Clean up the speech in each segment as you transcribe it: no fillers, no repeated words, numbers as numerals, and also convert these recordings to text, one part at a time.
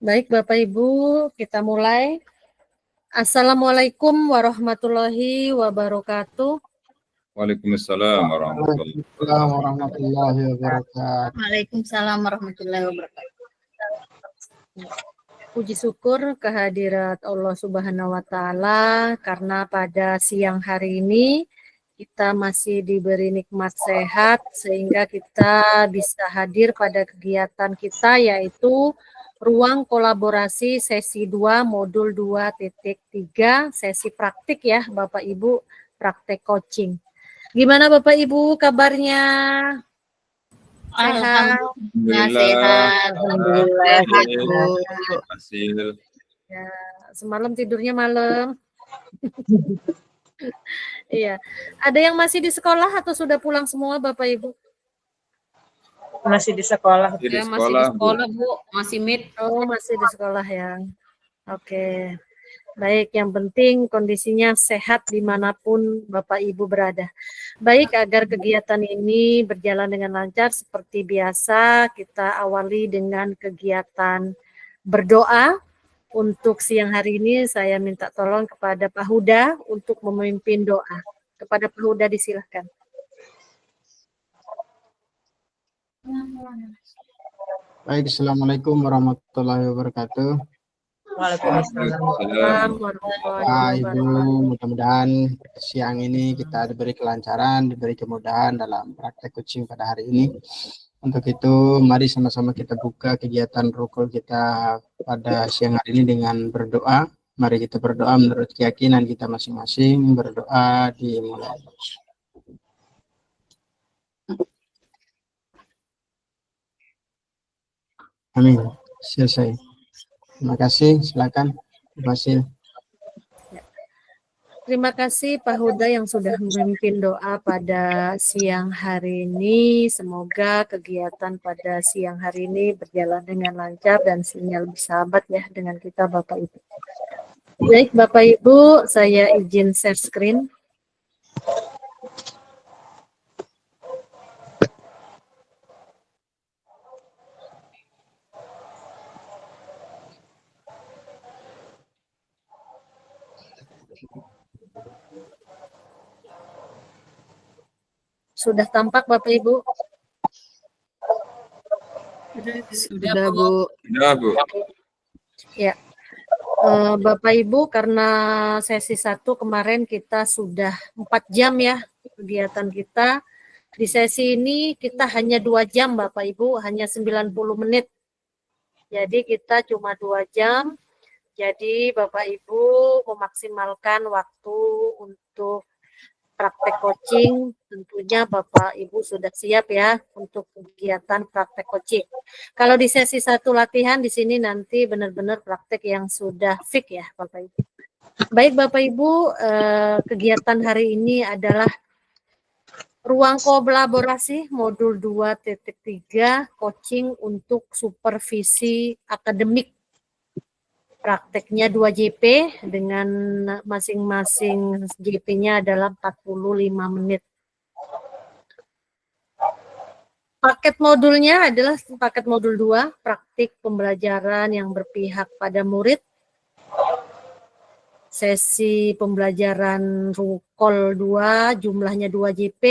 Baik Bapak Ibu, kita mulai. Assalamualaikum warahmatullahi wabarakatuh. Waalaikumsalam warahmatullahi wabarakatuh. Warahmatullahi wabarakatuh. Waalaikumsalam warahmatullahi wabarakatuh. Puji syukur kehadirat Allah Subhanahu wa Ta'ala, karena pada siang hari ini kita masih diberi nikmat sehat sehingga kita bisa hadir pada kegiatan kita, yaitu ruang kolaborasi sesi 2 modul 2.3 sesi praktik ya Bapak Ibu, praktek coaching. Gimana Bapak Ibu kabarnya? Sehat? Alhamdulillah. Alhamdulillah. Hasil. Ya, semalam tidurnya malam. Iya. Ada yang masih di sekolah atau sudah pulang semua Bapak Ibu? Masih di sekolah. Masih di Masih di sekolah, sekolah, Bu. Masih meet. Oh, masih di sekolah ya. Oke. Baik, yang penting kondisinya sehat dimanapun Bapak Ibu berada. Baik, agar kegiatan ini berjalan dengan lancar seperti biasa, kita awali dengan kegiatan berdoa. Untuk siang hari ini saya minta tolong kepada Pak Huda untuk memimpin doa. Kepada Pak Huda disilahkan. Baik, Assalamualaikum warahmatullahi wabarakatuh. Waalaikumsalam. Bapak Ibu, mudah-mudahan siang ini kita diberi kelancaran, diberi kemudahan dalam praktek coaching pada hari ini. Untuk itu, mari sama-sama kita buka kegiatan rukul kita pada siang hari ini dengan berdoa. Mari kita berdoa menurut keyakinan kita masing-masing. Berdoa dimulai. Amin. Selesai. Terima kasih. Silakan, Basil. Terima kasih Pak Huda yang sudah memimpin doa pada siang hari ini. Semoga kegiatan pada siang hari ini berjalan dengan lancar dan sinyal bersahabat ya dengan kita Bapak Ibu. Baik Bapak Ibu, saya izin share screen. Sudah tampak Bapak Ibu? Sudah, Bu. Sudah, Bu. Ya. Bapak Ibu, karena sesi 1 kemarin kita sudah 4 jam ya kegiatan kita. Di sesi ini kita hanya 2 jam Bapak Ibu, hanya 90 menit. Jadi kita cuma 2 jam. Jadi Bapak Ibu memaksimalkan waktu untuk praktek coaching. Tentunya Bapak Ibu sudah siap ya untuk kegiatan praktek coaching. Kalau di sesi 1 latihan di sini nanti benar-benar praktek yang sudah fix ya Bapak Ibu. Baik Bapak Ibu, kegiatan hari ini adalah ruang kolaborasi modul 2.3 coaching untuk supervisi akademik. Prakteknya 2 JP dengan masing-masing JP-nya adalah 45 menit. Paket modulnya adalah paket modul 2, praktik pembelajaran yang berpihak pada murid. Sesi pembelajaran Rukol 2, jumlahnya 2 JP.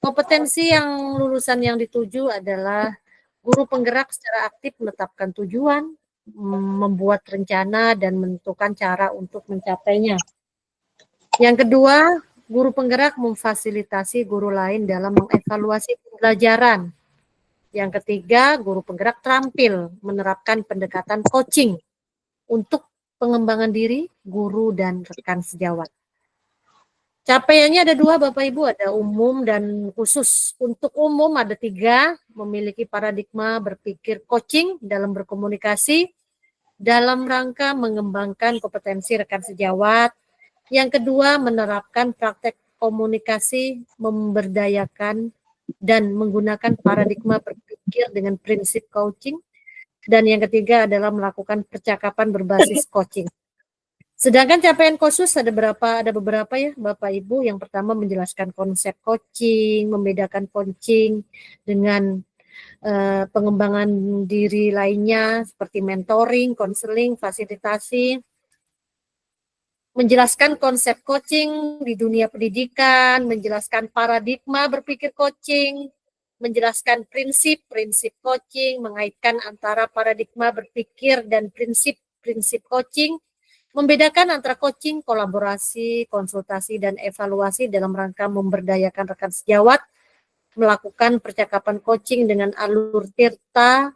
Kompetensi yang lulusan yang dituju adalah guru penggerak secara aktif menetapkan tujuan, membuat rencana dan menentukan cara untuk mencapainya. Yang kedua, guru penggerak memfasilitasi guru lain dalam mengevaluasi pembelajaran. Yang ketiga, guru penggerak terampil menerapkan pendekatan coaching untuk pengembangan diri guru dan rekan sejawat. Capaiannya ada 2 Bapak Ibu, ada umum dan khusus. Untuk umum ada 3, memiliki paradigma berpikir coaching dalam berkomunikasi, dalam rangka mengembangkan kompetensi rekan sejawat. Yang kedua, menerapkan praktek komunikasi, memberdayakan dan menggunakan paradigma berpikir dengan prinsip coaching. Dan yang ketiga adalah melakukan percakapan berbasis coaching. Sedangkan capaian khusus ada beberapa ya Bapak Ibu. Yang pertama menjelaskan konsep coaching, membedakan coaching dengan pengembangan diri lainnya seperti mentoring, konseling, fasilitasi, menjelaskan konsep coaching di dunia pendidikan, menjelaskan paradigma berpikir coaching, menjelaskan prinsip-prinsip coaching, mengaitkan antara paradigma berpikir dan prinsip-prinsip coaching, membedakan antara coaching, kolaborasi, konsultasi, dan evaluasi dalam rangka memberdayakan rekan sejawat, melakukan percakapan coaching dengan alur tirta,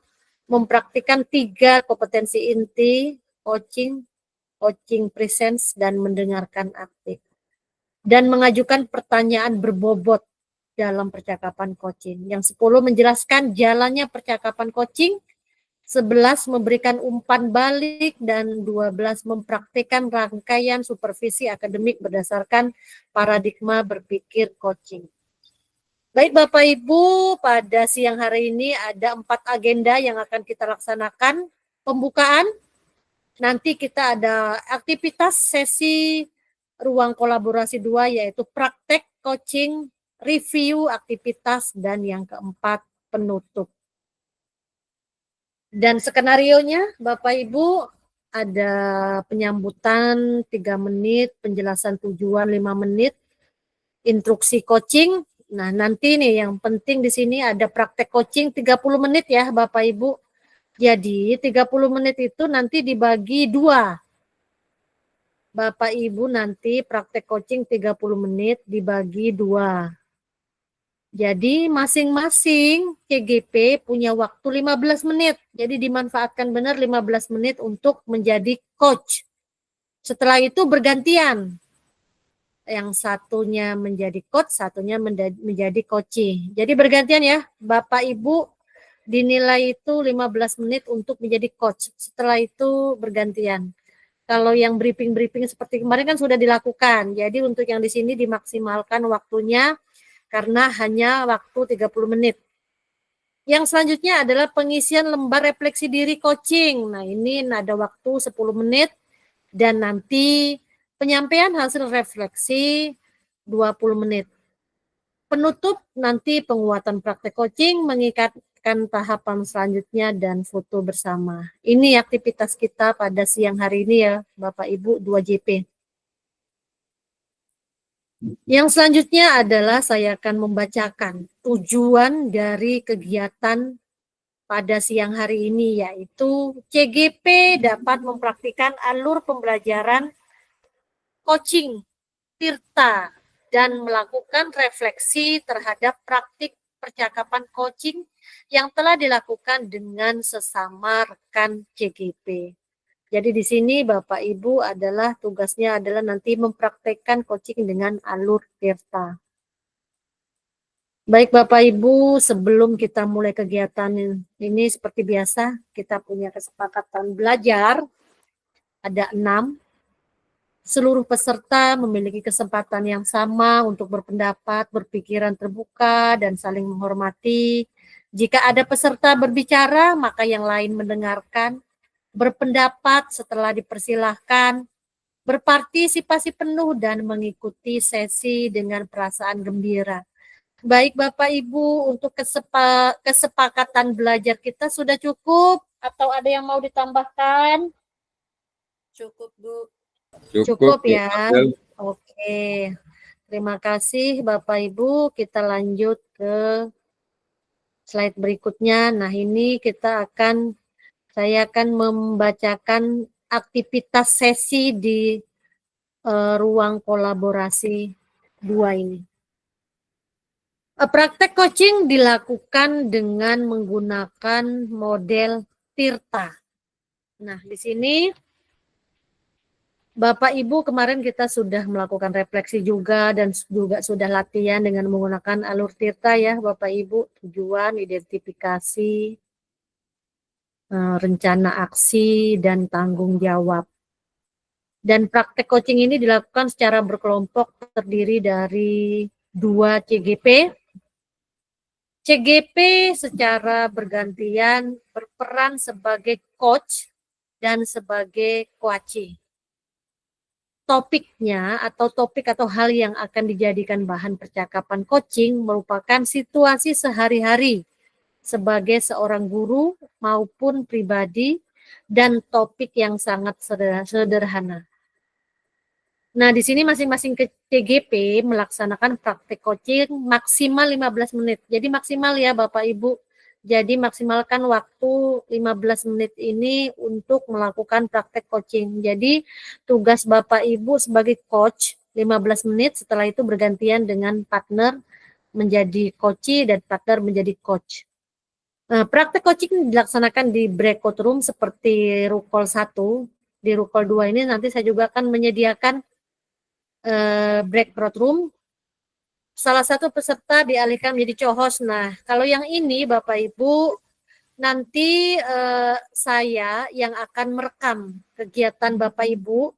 mempraktikkan 3 kompetensi inti coaching presence, dan mendengarkan aktif, dan mengajukan pertanyaan berbobot dalam percakapan coaching. Yang 10 menjelaskan jalannya percakapan coaching, 11 memberikan umpan balik, dan 12 mempraktikkan rangkaian supervisi akademik berdasarkan paradigma berpikir coaching. Baik Bapak Ibu, pada siang hari ini ada 4 agenda yang akan kita laksanakan. Pembukaan, nanti kita ada aktivitas sesi ruang kolaborasi 2, yaitu praktek coaching, review aktivitas, dan yang keempat penutup. Dan skenarionya Bapak Ibu ada penyambutan 3 menit, penjelasan tujuan 5 menit, instruksi coaching. Nah, nanti nih yang penting di sini ada praktek coaching 30 menit ya Bapak Ibu. Jadi 30 menit itu nanti dibagi 2. Bapak Ibu nanti praktek coaching 30 menit dibagi 2. Jadi masing-masing CGP punya waktu 15 menit. Jadi dimanfaatkan benar 15 menit untuk menjadi coach. Setelah itu bergantian. Yang satunya menjadi coach, satunya menjadi coaching. Jadi bergantian ya, Bapak Ibu dinilai itu 15 menit untuk menjadi coach. Setelah itu bergantian. Kalau yang briefing-briefing seperti kemarin kan sudah dilakukan. Jadi untuk yang di sini dimaksimalkan waktunya karena hanya waktu 30 menit. Yang selanjutnya adalah pengisian lembar refleksi diri coaching. Nah, ini ada waktu 10 menit dan nanti penyampaian hasil refleksi 20 menit. Penutup nanti penguatan praktek coaching, mengikatkan tahapan selanjutnya, dan foto bersama. Ini aktivitas kita pada siang hari ini ya, Bapak Ibu 2JP. Yang selanjutnya adalah saya akan membacakan tujuan dari kegiatan pada siang hari ini, yaitu CGP dapat mempraktikkan alur pembelajaran coaching tirta dan melakukan refleksi terhadap praktik percakapan coaching yang telah dilakukan dengan sesama rekan CGP. Jadi di sini Bapak Ibu adalah tugasnya adalah nanti mempraktekkan coaching dengan alur tirta. Baik Bapak Ibu, sebelum kita mulai kegiatan ini seperti biasa kita punya kesepakatan belajar. Ada 6. Seluruh peserta memiliki kesempatan yang sama untuk berpendapat, berpikiran terbuka, dan saling menghormati. Jika ada peserta berbicara, maka yang lain mendengarkan, berpendapat setelah dipersilahkan, berpartisipasi penuh, dan mengikuti sesi dengan perasaan gembira. Baik Bapak Ibu, untuk kesepakatan belajar kita sudah cukup atau ada yang mau ditambahkan? Cukup, Bu. Cukup ya. Oke. Terima kasih Bapak Ibu. Kita lanjut ke slide berikutnya. Nah, ini saya akan membacakan aktivitas sesi di ruang kolaborasi 2 ini. Praktek coaching dilakukan dengan menggunakan model tirta. Nah, di sini Bapak Ibu kemarin kita sudah melakukan refleksi juga dan juga sudah latihan dengan menggunakan alur tirta ya Bapak Ibu, tujuan, identifikasi, rencana aksi, dan tanggung jawab. Dan praktek coaching ini dilakukan secara berkelompok terdiri dari 2 CGP. CGP secara bergantian berperan sebagai coach dan sebagai coachee. Topik atau hal yang akan dijadikan bahan percakapan coaching merupakan situasi sehari-hari sebagai seorang guru maupun pribadi dan topik yang sangat sederhana. Nah, di sini masing-masing TGP melaksanakan praktek coaching maksimal 15 menit. Jadi maksimal ya Bapak Ibu. Jadi maksimalkan waktu 15 menit ini untuk melakukan praktek coaching. Jadi tugas Bapak Ibu sebagai coach 15 menit, setelah itu bergantian dengan partner menjadi coachee dan partner menjadi coach. Nah, praktek coaching dilaksanakan di breakout room seperti Rukol 1. Di Rukol 2 ini nanti saya juga akan menyediakan breakout room. Salah satu peserta dialihkan menjadi co-host. Nah, kalau yang ini Bapak Ibu, nanti saya yang akan merekam kegiatan Bapak Ibu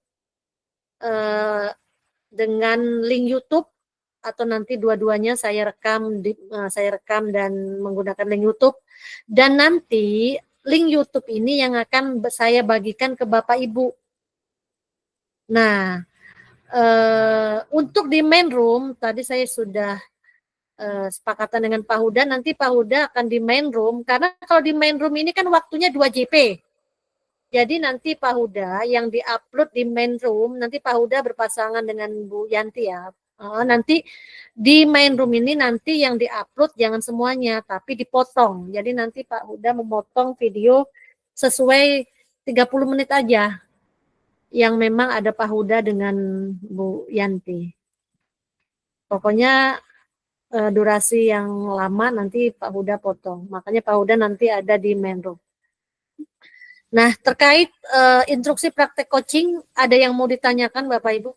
dengan link YouTube, atau nanti dua-duanya saya rekam dan menggunakan link YouTube, dan nanti link YouTube ini yang akan saya bagikan ke Bapak Ibu. Nah, untuk di main room tadi saya sudah sepakatan dengan Pak Huda, nanti Pak Huda akan di main room, karena kalau di main room ini kan waktunya 2 JP. Jadi nanti Pak Huda yang diupload di main room, nanti Pak Huda berpasangan dengan Bu Yanti ya. Nanti di main room ini nanti yang diupload jangan semuanya, tapi dipotong. Jadi nanti Pak Huda memotong video sesuai 30 menit aja, yang memang ada Pak Huda dengan Bu Yanti. Pokoknya durasi yang lama nanti Pak Huda potong. Makanya Pak Huda nanti ada di main room. Nah, terkait instruksi praktek coaching, ada yang mau ditanyakan Bapak Ibu?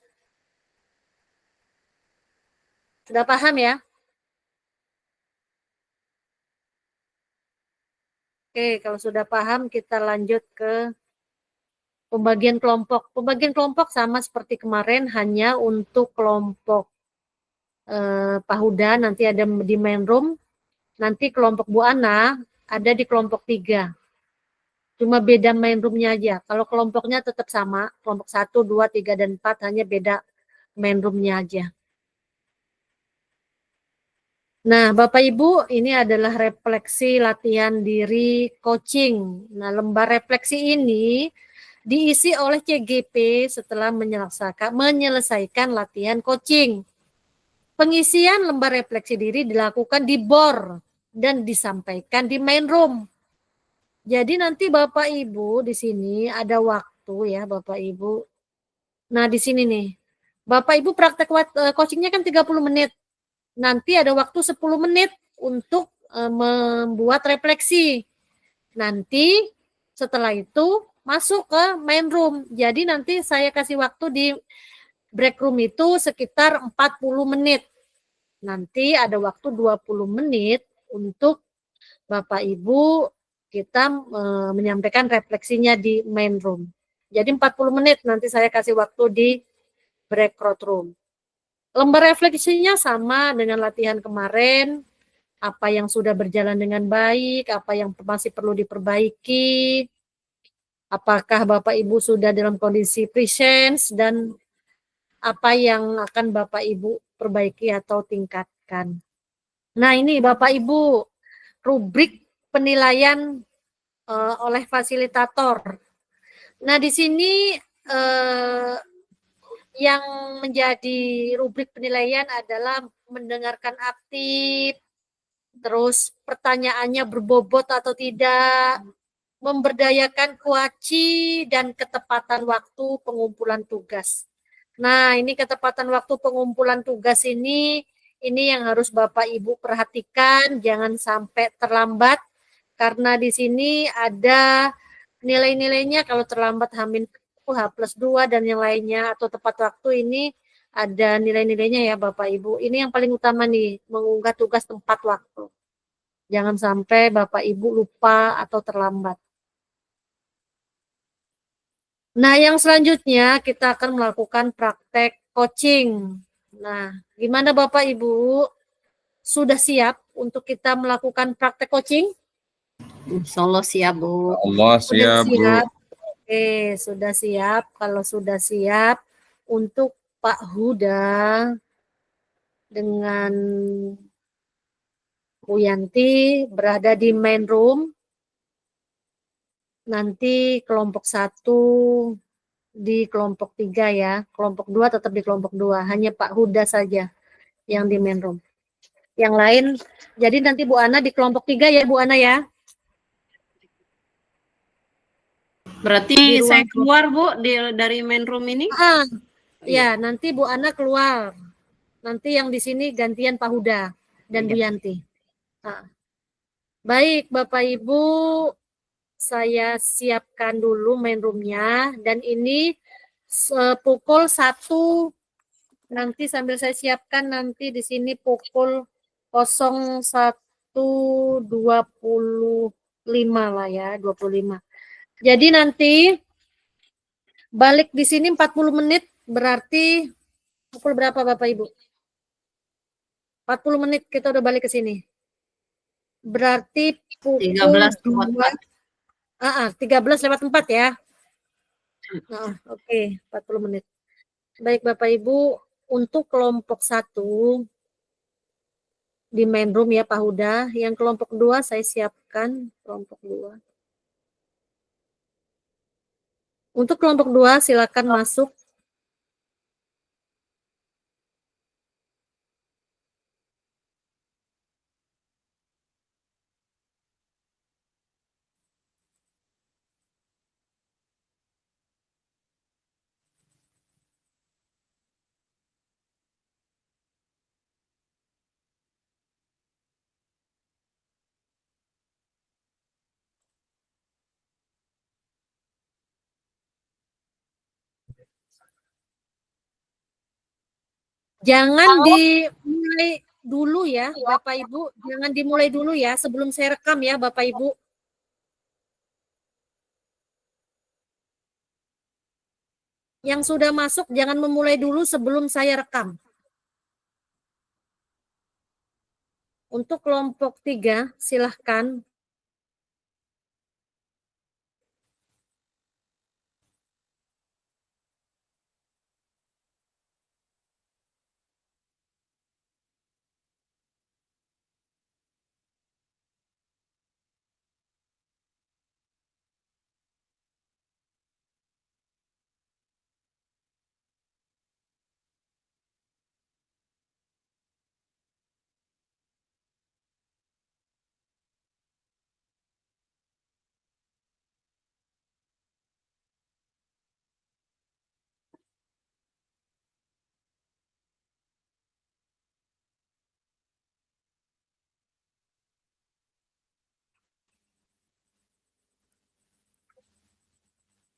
Sudah paham ya? Oke, kalau sudah paham kita lanjut ke pembagian kelompok. Pembagian kelompok sama seperti kemarin, hanya untuk kelompok Pak Huda nanti ada di main room, nanti kelompok Bu Ana ada di kelompok 3. Cuma beda main roomnya aja. Kalau kelompoknya tetap sama, kelompok 1, 2, 3, dan 4, hanya beda main roomnya aja. Nah, Bapak Ibu, ini adalah refleksi latihan diri coaching. Nah, lembar refleksi ini diisi oleh CGP setelah menyelesaikan latihan coaching. Pengisian lembar refleksi diri dilakukan di BOR dan disampaikan di main room. Jadi nanti Bapak Ibu di sini ada waktu ya Bapak Ibu. Nah, di sini nih. Bapak Ibu praktek coachingnya kan 30 menit. Nanti ada waktu 10 menit untuk membuat refleksi. Nanti setelah itu masuk ke main room. Jadi nanti saya kasih waktu di break room itu sekitar 40 menit. Nanti ada waktu 20 menit untuk Bapak Ibu kita menyampaikan refleksinya di main room. Jadi 40 menit nanti saya kasih waktu di breakout room. Lembar refleksinya sama dengan latihan kemarin, apa yang sudah berjalan dengan baik, apa yang masih perlu diperbaiki, apakah Bapak Ibu sudah dalam kondisi presence, dan apa yang akan Bapak Ibu perbaiki atau tingkatkan. Nah, ini Bapak Ibu, rubrik penilaian oleh fasilitator. Nah, di sini yang menjadi rubrik penilaian adalah mendengarkan aktif, terus pertanyaannya berbobot atau tidak, memberdayakan kuaci, dan ketepatan waktu pengumpulan tugas. Nah, ini ketepatan waktu pengumpulan tugas ini yang harus Bapak Ibu perhatikan, jangan sampai terlambat, karena di sini ada nilai-nilainya. Kalau terlambat H+2 dan yang lainnya, atau tepat waktu, ini ada nilai-nilainya ya Bapak Ibu. Ini yang paling utama nih, mengunggah tugas tepat waktu. Jangan sampai Bapak Ibu lupa atau terlambat. Nah, yang selanjutnya kita akan melakukan praktek coaching. Nah, gimana Bapak Ibu? Sudah siap untuk kita melakukan praktek coaching? Insyaallah siap, Bu. Allah Sudah siap, Bu. siap? Oke, sudah siap. Kalau sudah siap, untuk Pak Huda dengan Bu Yanti berada di main room. Nanti kelompok 1 di kelompok 3 ya. Kelompok 2 tetap di kelompok 2. Hanya Pak Huda saja yang di main room. Yang lain, jadi nanti Bu Ana di kelompok 3 ya Bu Ana ya. Berarti Di ruang saya keluar Bu dari main room ini? Ya, nanti Bu Ana keluar. Nanti yang di sini gantian Pak Huda dan Bu Yanti. Baik, Bapak Ibu, saya siapkan dulu main roomnya. Dan ini pukul 1. Nanti sambil saya siapkan, nanti di sini pukul 01.25 lah ya, 25. Jadi nanti balik di sini 40 menit, berarti pukul berapa Bapak Ibu? 40 menit kita udah balik ke sini. Berarti pukul 13:04 ya. Oke, 40 menit. Baik Bapak Ibu, untuk kelompok 1 di main room ya Pak Huda. Yang kelompok 2 saya siapkan kelompok 2. Untuk kelompok 2 silakan masuk. Jangan dimulai dulu ya Bapak Ibu, jangan dimulai dulu ya sebelum saya rekam ya Bapak Ibu. Yang sudah masuk jangan memulai dulu sebelum saya rekam. Untuk kelompok 3 silahkan.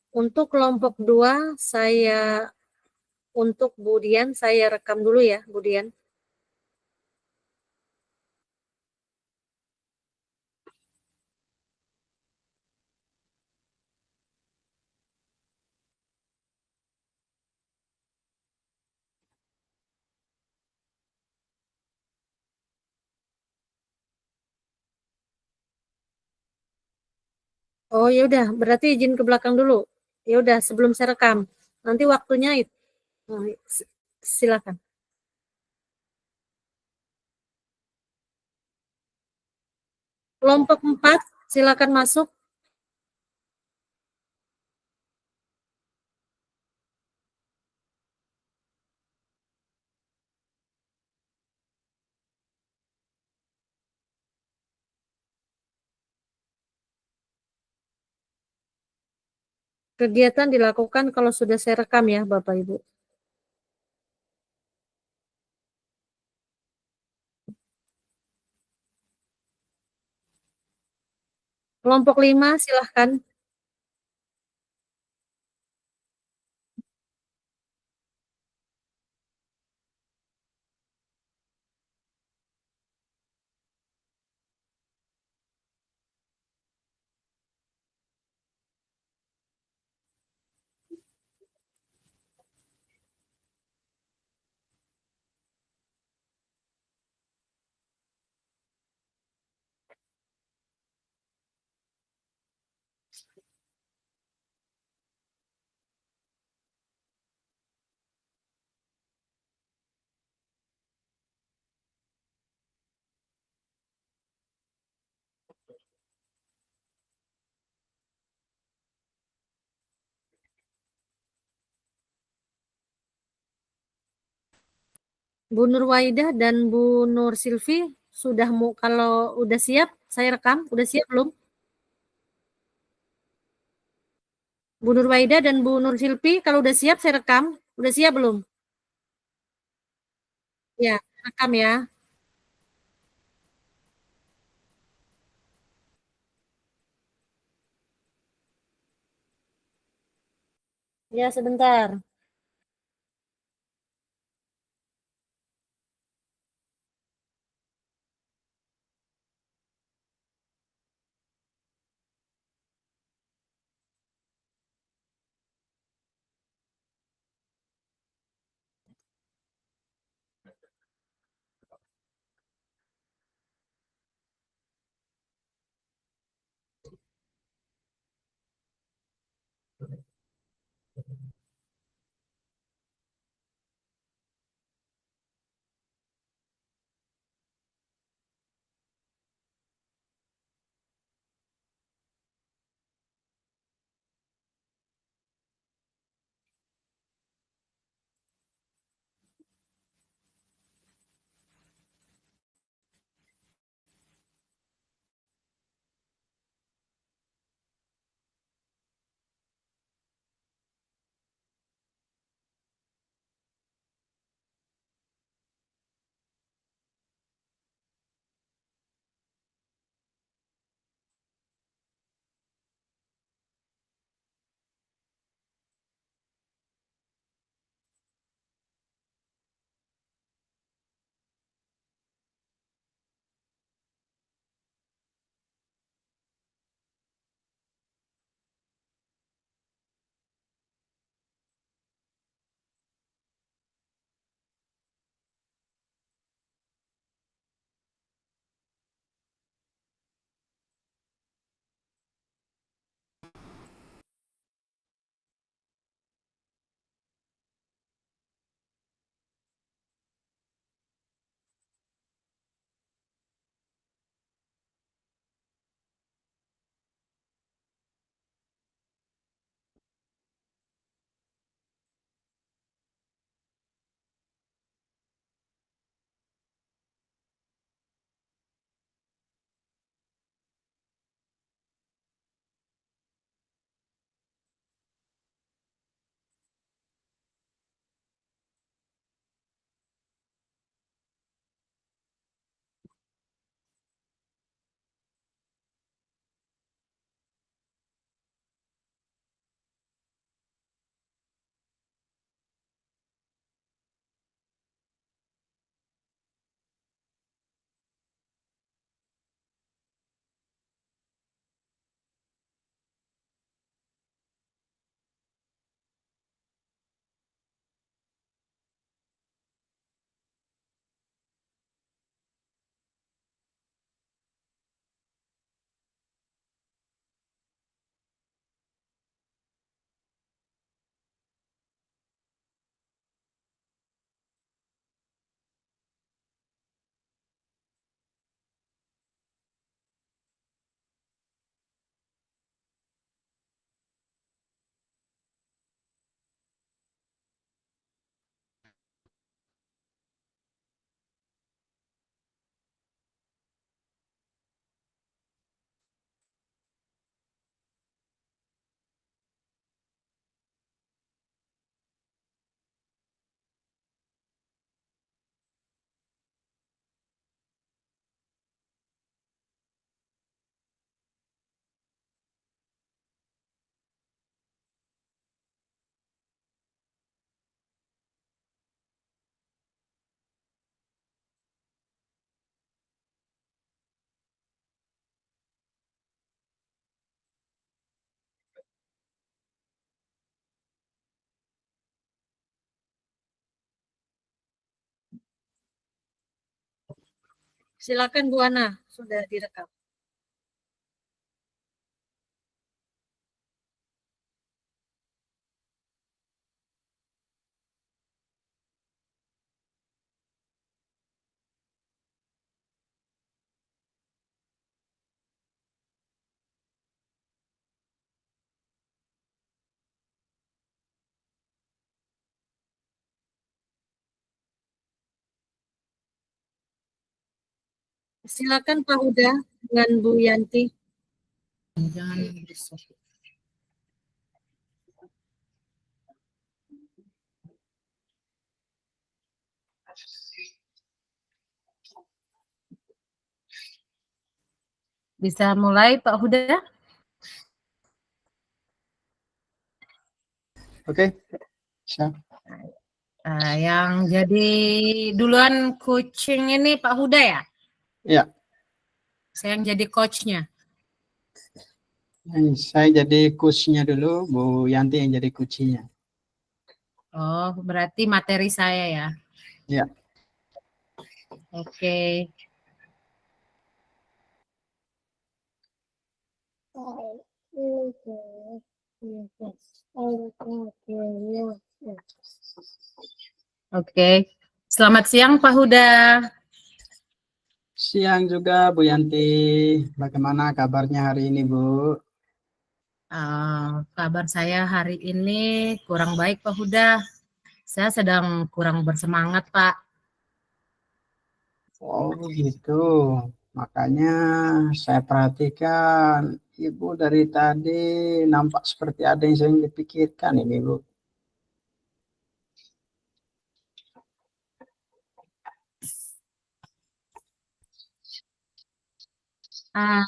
Untuk kelompok 2 untuk Bu Dian saya rekam dulu ya Bu Dian. Oh ya udah, berarti izin ke belakang dulu. Ya udah sebelum saya rekam. Nanti waktunya itu. Silakan. Kelompok 4 silakan masuk. Kegiatan dilakukan kalau sudah saya rekam ya Bapak Ibu. Kelompok 5 silahkan. Bu Nur Waidah dan Bu Nur Silvi sudah mau, kalau udah siap saya rekam, udah siap belum? Bu Nur Waidah dan Bu Nur Silvi kalau udah siap saya rekam, udah siap belum? Ya, rekam ya. Ya, sebentar. Silakan Bu Ana, sudah direkam. Silakan Pak Huda dengan Bu Yanti. Jangan berisik. Bisa mulai Pak Huda? Oke, siap. Yang jadi duluan coaching ini Pak Huda ya? Iya. Saya yang jadi coachnya. Saya jadi coachnya dulu, Bu Yanti yang jadi coachnya. Oh, berarti materi saya ya? Iya. Oke. Oke. Selamat siang Pak Huda. Siang juga Bu Yanti. Bagaimana kabarnya hari ini, Bu? Kabar saya hari ini kurang baik Pak Huda. Saya sedang kurang bersemangat Pak. Oh, begitu. Makanya saya perhatikan Ibu dari tadi nampak seperti ada yang sering dipikirkan ini, Bu. Ah,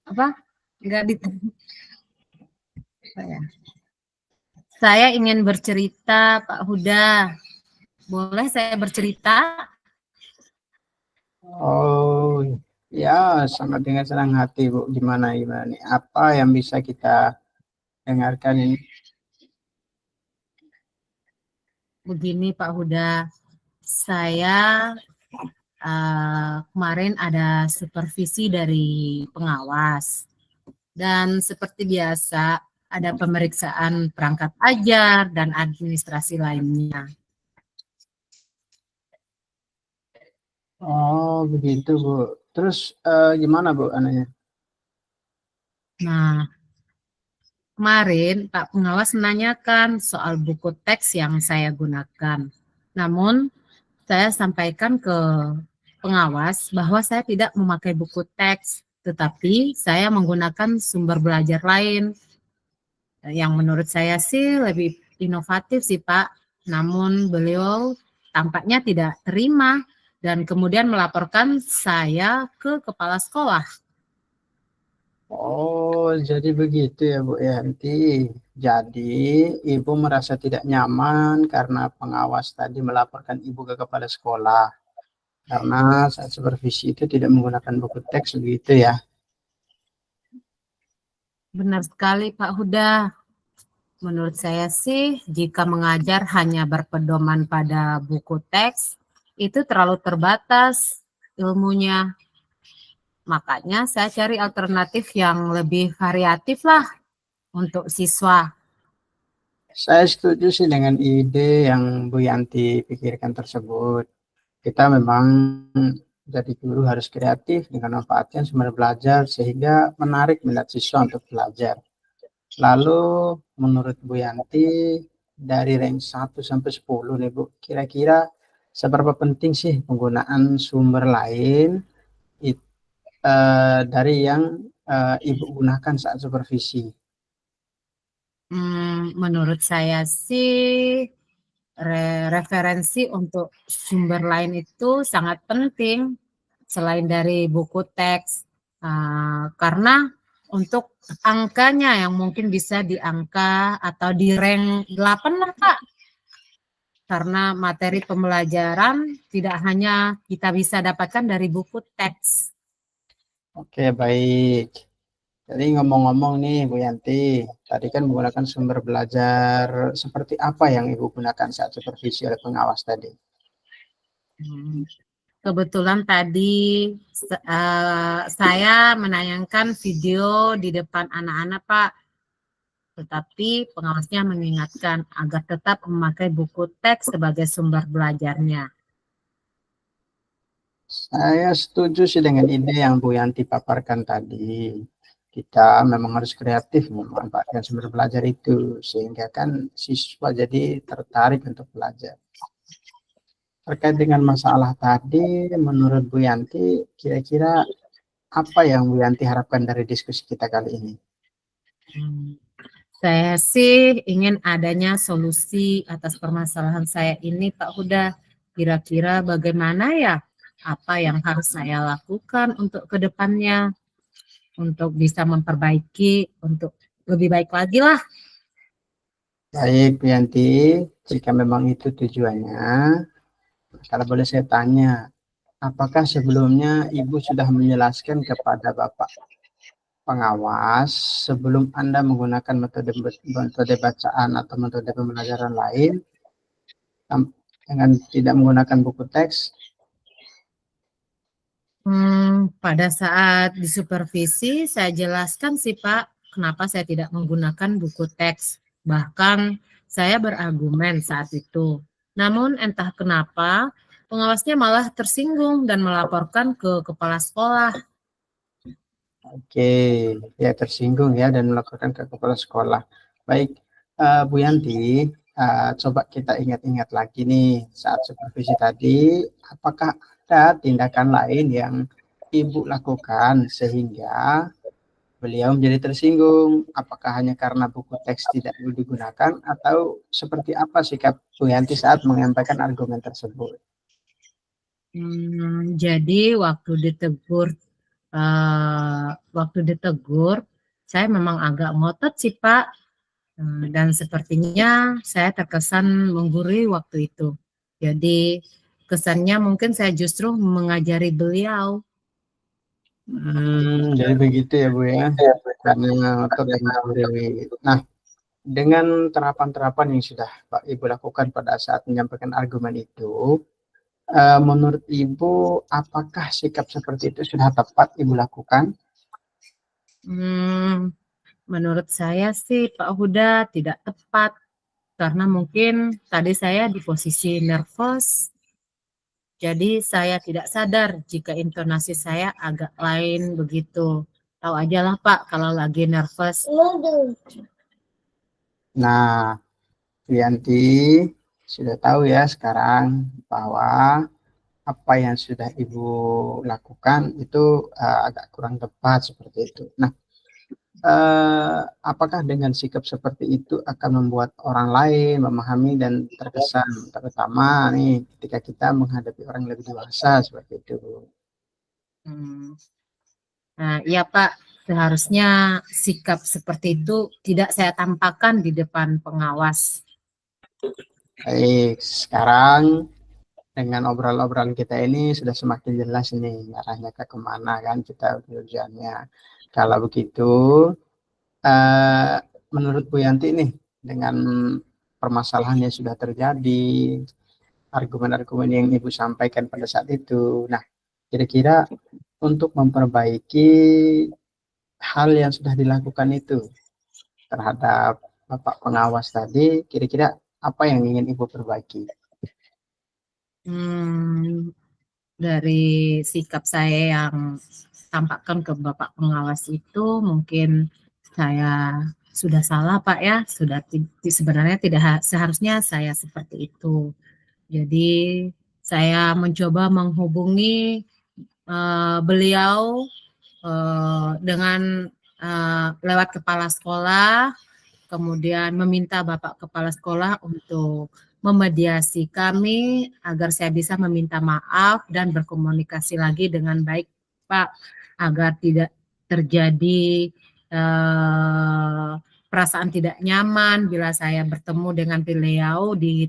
apa? Enggak di Saya ingin bercerita Pak Huda. Boleh saya bercerita? Oh, ya, sangat dengan senang hati, Bu. Gimana nih? Apa yang bisa kita dengarkan ini? Begini Pak Huda, saya kemarin ada supervisi dari pengawas. Dan seperti biasa, ada pemeriksaan perangkat ajar dan administrasi lainnya. Oh, begitu, Bu. Terus gimana, Bu, anaknya? Nah, kemarin Pak Pengawas menanyakan soal buku teks yang saya gunakan. Namun, saya sampaikan ke pengawas bahwa saya tidak memakai buku teks, tetapi saya menggunakan sumber belajar lain. Yang menurut saya sih lebih inovatif sih Pak. Namun beliau tampaknya tidak terima dan kemudian melaporkan saya ke kepala sekolah. Oh, jadi begitu ya, Bu Yanti. Jadi, Ibu merasa tidak nyaman karena pengawas tadi melaporkan Ibu ke kepala sekolah. Karena saat supervisi itu tidak menggunakan buku teks, begitu ya. Benar sekali Pak Huda. Menurut saya sih, jika mengajar hanya berpedoman pada buku teks, itu terlalu terbatas ilmunya. Makanya saya cari alternatif yang lebih variatif lah untuk siswa. Saya setuju sih dengan ide yang Bu Yanti pikirkan tersebut. Kita memang jadi guru harus kreatif dengan memanfaatkan sumber belajar sehingga menarik minat siswa untuk belajar. Lalu menurut Bu Yanti dari range 1 sampai 10 nih Bu, kira-kira seberapa penting sih penggunaan sumber lain dari yang Ibu gunakan saat supervisi? Menurut saya sih referensi untuk sumber lain itu sangat penting selain dari buku teks. Karena untuk angkanya yang mungkin bisa di angka atau di rank 8 lah Pak. Karena materi pembelajaran tidak hanya kita bisa dapatkan dari buku teks. Oke, baik. Jadi ngomong-ngomong nih Bu Yanti, tadi kan menggunakan sumber belajar seperti apa yang Ibu gunakan saat supervisi oleh pengawas tadi? Kebetulan tadi saya menayangkan video di depan anak-anak Pak, tetapi pengawasnya mengingatkan agar tetap memakai buku teks sebagai sumber belajarnya. Saya setuju sih dengan ide yang Bu Yanti paparkan tadi. kita memang harus kreatif memanfaatkan sumber belajar itu, sehingga kan siswa jadi tertarik untuk belajar. Terkait dengan masalah tadi, menurut Bu Yanti, kira-kira apa yang Bu Yanti harapkan dari diskusi kita kali ini? Saya sih ingin adanya solusi atas permasalahan saya ini, Pak Huda. Kira-kira bagaimana ya? Apa yang harus saya lakukan untuk kedepannya? Untuk bisa memperbaiki, untuk lebih baik lagi lah. Baik, Bu Yanti, jika memang itu tujuannya, kalau boleh saya tanya, apakah sebelumnya Ibu sudah menjelaskan kepada Bapak pengawas sebelum Anda menggunakan metode bacaan atau metode pembelajaran lain dengan tidak menggunakan buku teks? Pada saat disupervisi, saya jelaskan sih Pak, kenapa saya tidak menggunakan buku teks. Bahkan saya berargumen saat itu. Namun entah kenapa, pengawasnya malah tersinggung dan melaporkan ke kepala sekolah. Oke, ya tersinggung ya dan melaporkan ke kepala sekolah. Baik, Bu Yanti, coba kita ingat-ingat lagi nih saat supervisi tadi, apakah ada tindakan lain yang Ibu lakukan sehingga beliau menjadi tersinggung? Apakah hanya karena buku teks tidak digunakan atau seperti apa sikap Bu Yanti saat menyampaikan argumen tersebut? Jadi waktu ditegur, saya memang agak ngotot sih Pak. Dan sepertinya saya terkesan menggurui waktu itu. Jadi kesannya mungkin saya justru mengajari beliau. Jadi begitu ya Bu ya, karena ngotot dan menggurui. Nah, dengan terapan-terapan yang sudah Pak Ibu lakukan pada saat menyampaikan argumen itu, menurut Ibu apakah sikap seperti itu sudah tepat Ibu lakukan? Menurut saya sih Pak Huda tidak tepat, karena mungkin tadi saya di posisi nervous, jadi saya tidak sadar jika intonasi saya agak lain begitu. Tahu aja lah Pak kalau lagi nervous. Nah, Yanti sudah tahu ya sekarang bahwa apa yang sudah Ibu lakukan itu agak kurang tepat seperti itu. Nah, apakah dengan sikap seperti itu akan membuat orang lain memahami dan terkesan, terutama nih ketika kita menghadapi orang yang lebih dewasa seperti itu? Nah, iya Pak, seharusnya sikap seperti itu tidak saya tampakkan di depan pengawas. Baik, sekarang dengan obrolan kita ini sudah semakin jelas nih arahnya ke kemana kan kita tujuannya. Kalau begitu, menurut Bu Yanti nih, dengan permasalahan yang sudah terjadi, argumen-argumen yang Ibu sampaikan pada saat itu, nah kira-kira untuk memperbaiki hal yang sudah dilakukan itu terhadap Bapak pengawas tadi, kira-kira apa yang ingin Ibu perbaiki? Dari sikap saya yang tampakkan ke Bapak pengawas itu, mungkin saya sudah salah Pak ya, sebenarnya tidak seharusnya saya seperti itu. Jadi saya mencoba menghubungi beliau dengan lewat kepala sekolah, kemudian meminta Bapak kepala sekolah untuk memediasi kami agar saya bisa meminta maaf dan berkomunikasi lagi dengan baik Pak, agar tidak terjadi perasaan tidak nyaman bila saya bertemu dengan beliau di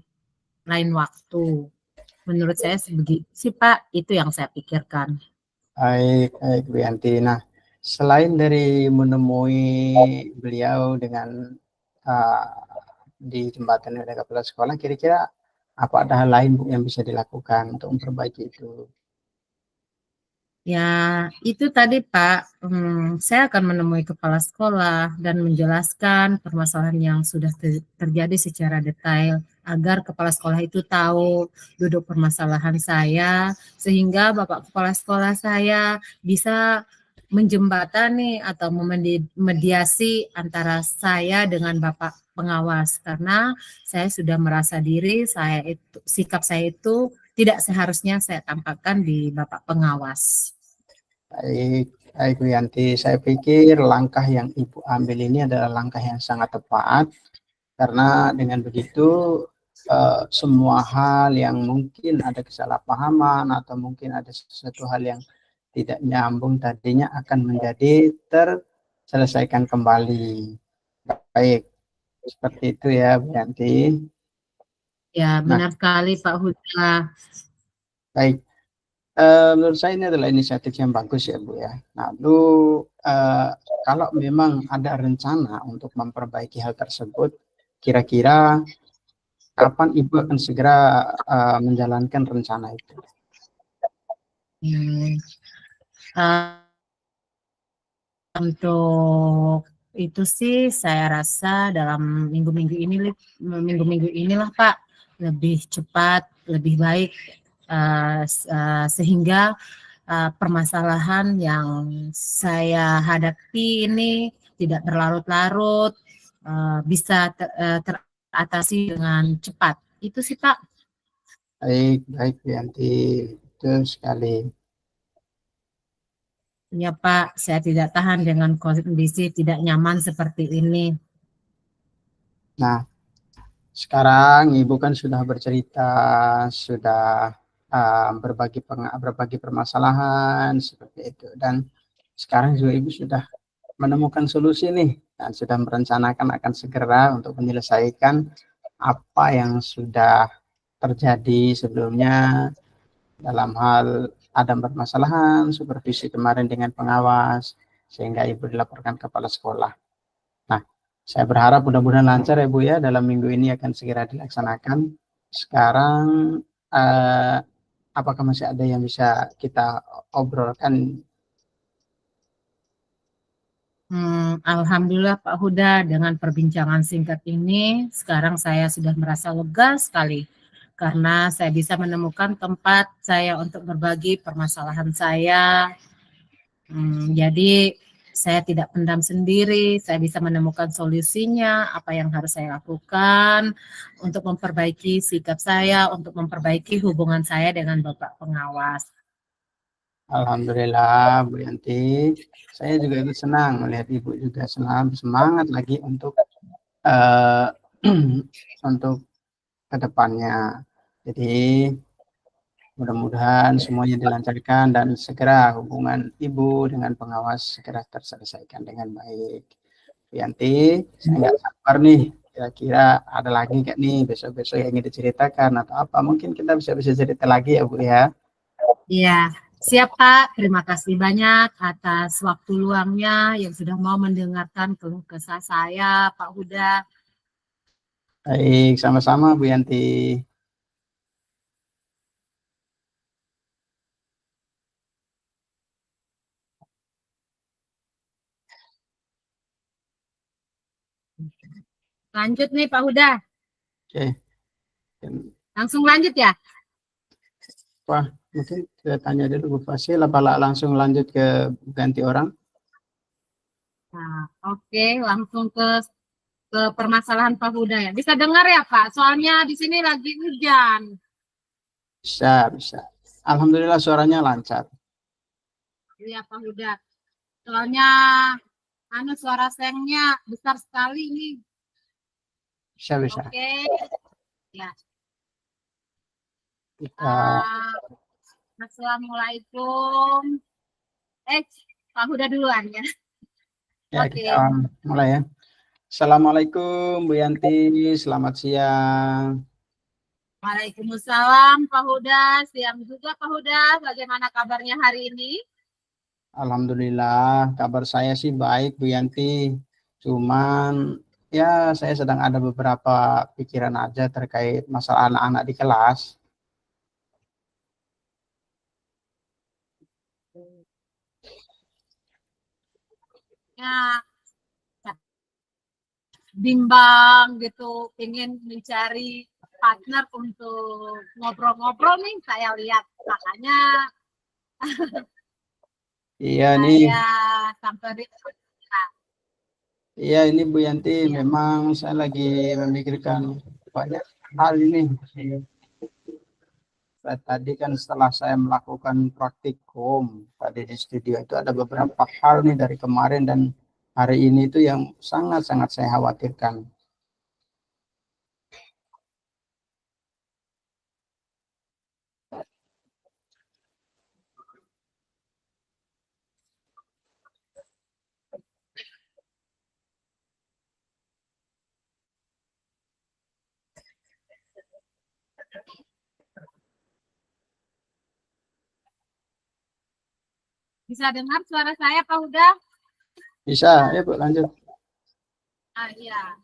lain waktu. Menurut saya begitu sih Pak, itu yang saya pikirkan. Baik, Bu Yanti. Nah, selain dari menemui beliau dengan di jembatan oleh kepala sekolah, kira-kira apa ada hal lain Bu yang bisa dilakukan untuk memperbaiki itu? Ya, itu tadi Pak, saya akan menemui kepala sekolah dan menjelaskan permasalahan yang sudah terjadi secara detail agar kepala sekolah itu tahu duduk permasalahan saya, sehingga Bapak kepala sekolah saya bisa menjembatani atau memediasi antara saya dengan Bapak pengawas, karena saya sudah merasa diri sikap saya itu tidak seharusnya saya tampakkan di Bapak pengawas. Baik, baik Bu Yanti. Saya pikir langkah yang Ibu ambil ini adalah langkah yang sangat tepat, karena dengan begitu semua hal yang mungkin ada kesalahpahaman atau mungkin ada sesuatu hal yang tidak nyambung tadinya akan menjadi terselesaikan kembali. Baik, seperti itu ya Bu Yanti. Ya, benar sekali Pak Huda. Baik, menurut saya ini adalah inisiatif yang bagus ya Bu ya. Lalu kalau memang ada rencana untuk memperbaiki hal tersebut, kira-kira kapan Ibu akan segera menjalankan rencana itu? Untuk itu sih saya rasa dalam minggu-minggu inilah Pak, lebih cepat, lebih baik, sehingga permasalahan yang saya hadapi ini tidak berlarut-larut, bisa teratasi dengan cepat. Itu sih Pak. Baik, baik Bu Yanti, betul sekali. Ya Pak, saya tidak tahan dengan kondisi tidak nyaman seperti ini. Nah, sekarang Ibu kan sudah bercerita, sudah berbagi permasalahan seperti itu, dan sekarang juga Ibu sudah menemukan solusi nih, dan sudah merencanakan akan segera untuk menyelesaikan apa yang sudah terjadi sebelumnya dalam hal ada permasalahan, supervisi kemarin dengan pengawas, sehingga Ibu dilaporkan kepala sekolah. Nah, saya berharap mudah-mudahan lancar ya Bu ya, dalam minggu ini akan segera dilaksanakan. Sekarang, apakah masih ada yang bisa kita obrolkan? Alhamdulillah Pak Huda, dengan perbincangan singkat ini, sekarang saya sudah merasa lega sekali. Karena saya bisa menemukan tempat saya untuk berbagi permasalahan saya. Jadi saya tidak pendam sendiri, saya bisa menemukan solusinya, apa yang harus saya lakukan untuk memperbaiki sikap saya, untuk memperbaiki hubungan saya dengan Bapak pengawas. Alhamdulillah Bu Yanti, saya juga ikut senang melihat Ibu juga semangat lagi untuk untuk kedepannya. Jadi mudah-mudahan semuanya dilancarkan dan segera hubungan Ibu dengan pengawas segera terselesaikan dengan baik. Bu Yanti, saya nggak sabar nih, kira-kira ada lagi nggak nih besok-besok yang ingin diceritakan atau apa? Mungkin kita bisa cerita lagi ya Bu ya. Iya, siap Pak. Terima kasih banyak atas waktu luangnya yang sudah mau mendengarkan keluh kesah saya, Pak Huda. Baik, sama-sama Bu Yanti. Lanjut nih Pak Huda. Oke. Langsung lanjut ya? Wah, mungkin kita tanya dulu Bu Fasil, apa langsung lanjut ke ganti orang? Nah, oke, langsung ke permasalahan Pak Huda ya. Bisa dengar ya Pak? Soalnya di sini lagi hujan. Bisa, bisa. Alhamdulillah suaranya lancar. Iya Pak Huda. Soalnya suara sengnya besar sekali ini. Bisa, bisa. Oke. Ya. Kita Assalamualaikum. Pak Huda duluan ya. ya, Oke. kita mulai ya. Assalamualaikum Bu Yanti, selamat siang. Waalaikumsalam Pak Huda. Siang juga Pak Huda. Bagaimana kabarnya hari ini? Alhamdulillah, kabar saya sih baik Bu Yanti. Cuman ya saya sedang ada beberapa pikiran aja terkait masalah anak-anak di kelas. Ya, bimbang gitu, ingin mencari partner untuk ngobrol-ngobrol nih saya lihat, makanya Iya nih, Saya samperin. iya ini Bu Yanti, memang saya lagi memikirkan banyak hal ini. Tadi kan setelah saya melakukan praktikum tadi di studio itu ada beberapa hal nih dari kemarin dan hari ini itu yang sangat-sangat saya khawatirkan. Bisa dengar suara saya, Pak Huda? Bisa, ya Bu, lanjut. Iya.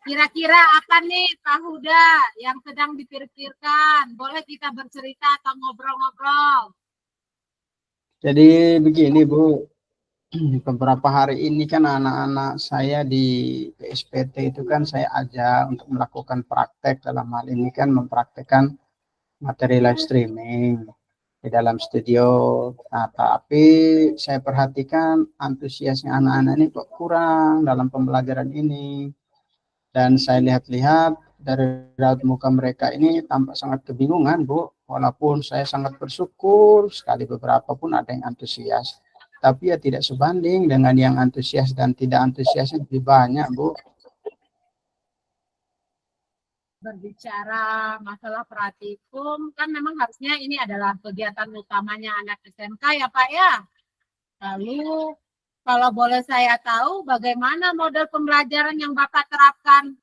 Kira-kira apa nih Pak Huda yang sedang dipikirkan? Boleh kita bercerita atau ngobrol-ngobrol? Jadi begini Bu, beberapa hari ini kan anak-anak saya di PSPT itu kan saya ajak untuk melakukan praktek, dalam hal ini kan mempraktekkan materi live streaming di dalam studio. Nah, tapi saya perhatikan antusiasnya anak-anak ini kok kurang dalam pembelajaran ini. Dan saya lihat-lihat dari raut muka mereka ini tampak sangat kebingungan, Bu. Walaupun saya sangat bersyukur sekali beberapa pun ada yang antusias. Tapi ya tidak sebanding dengan yang antusias dan tidak antusiasnya lebih banyak, Bu. Berbicara masalah praktikum, kan memang harusnya ini adalah kegiatan utamanya anak SMK ya Pak ya. Lalu kalau boleh saya tahu bagaimana model pembelajaran yang Bapak terapkan?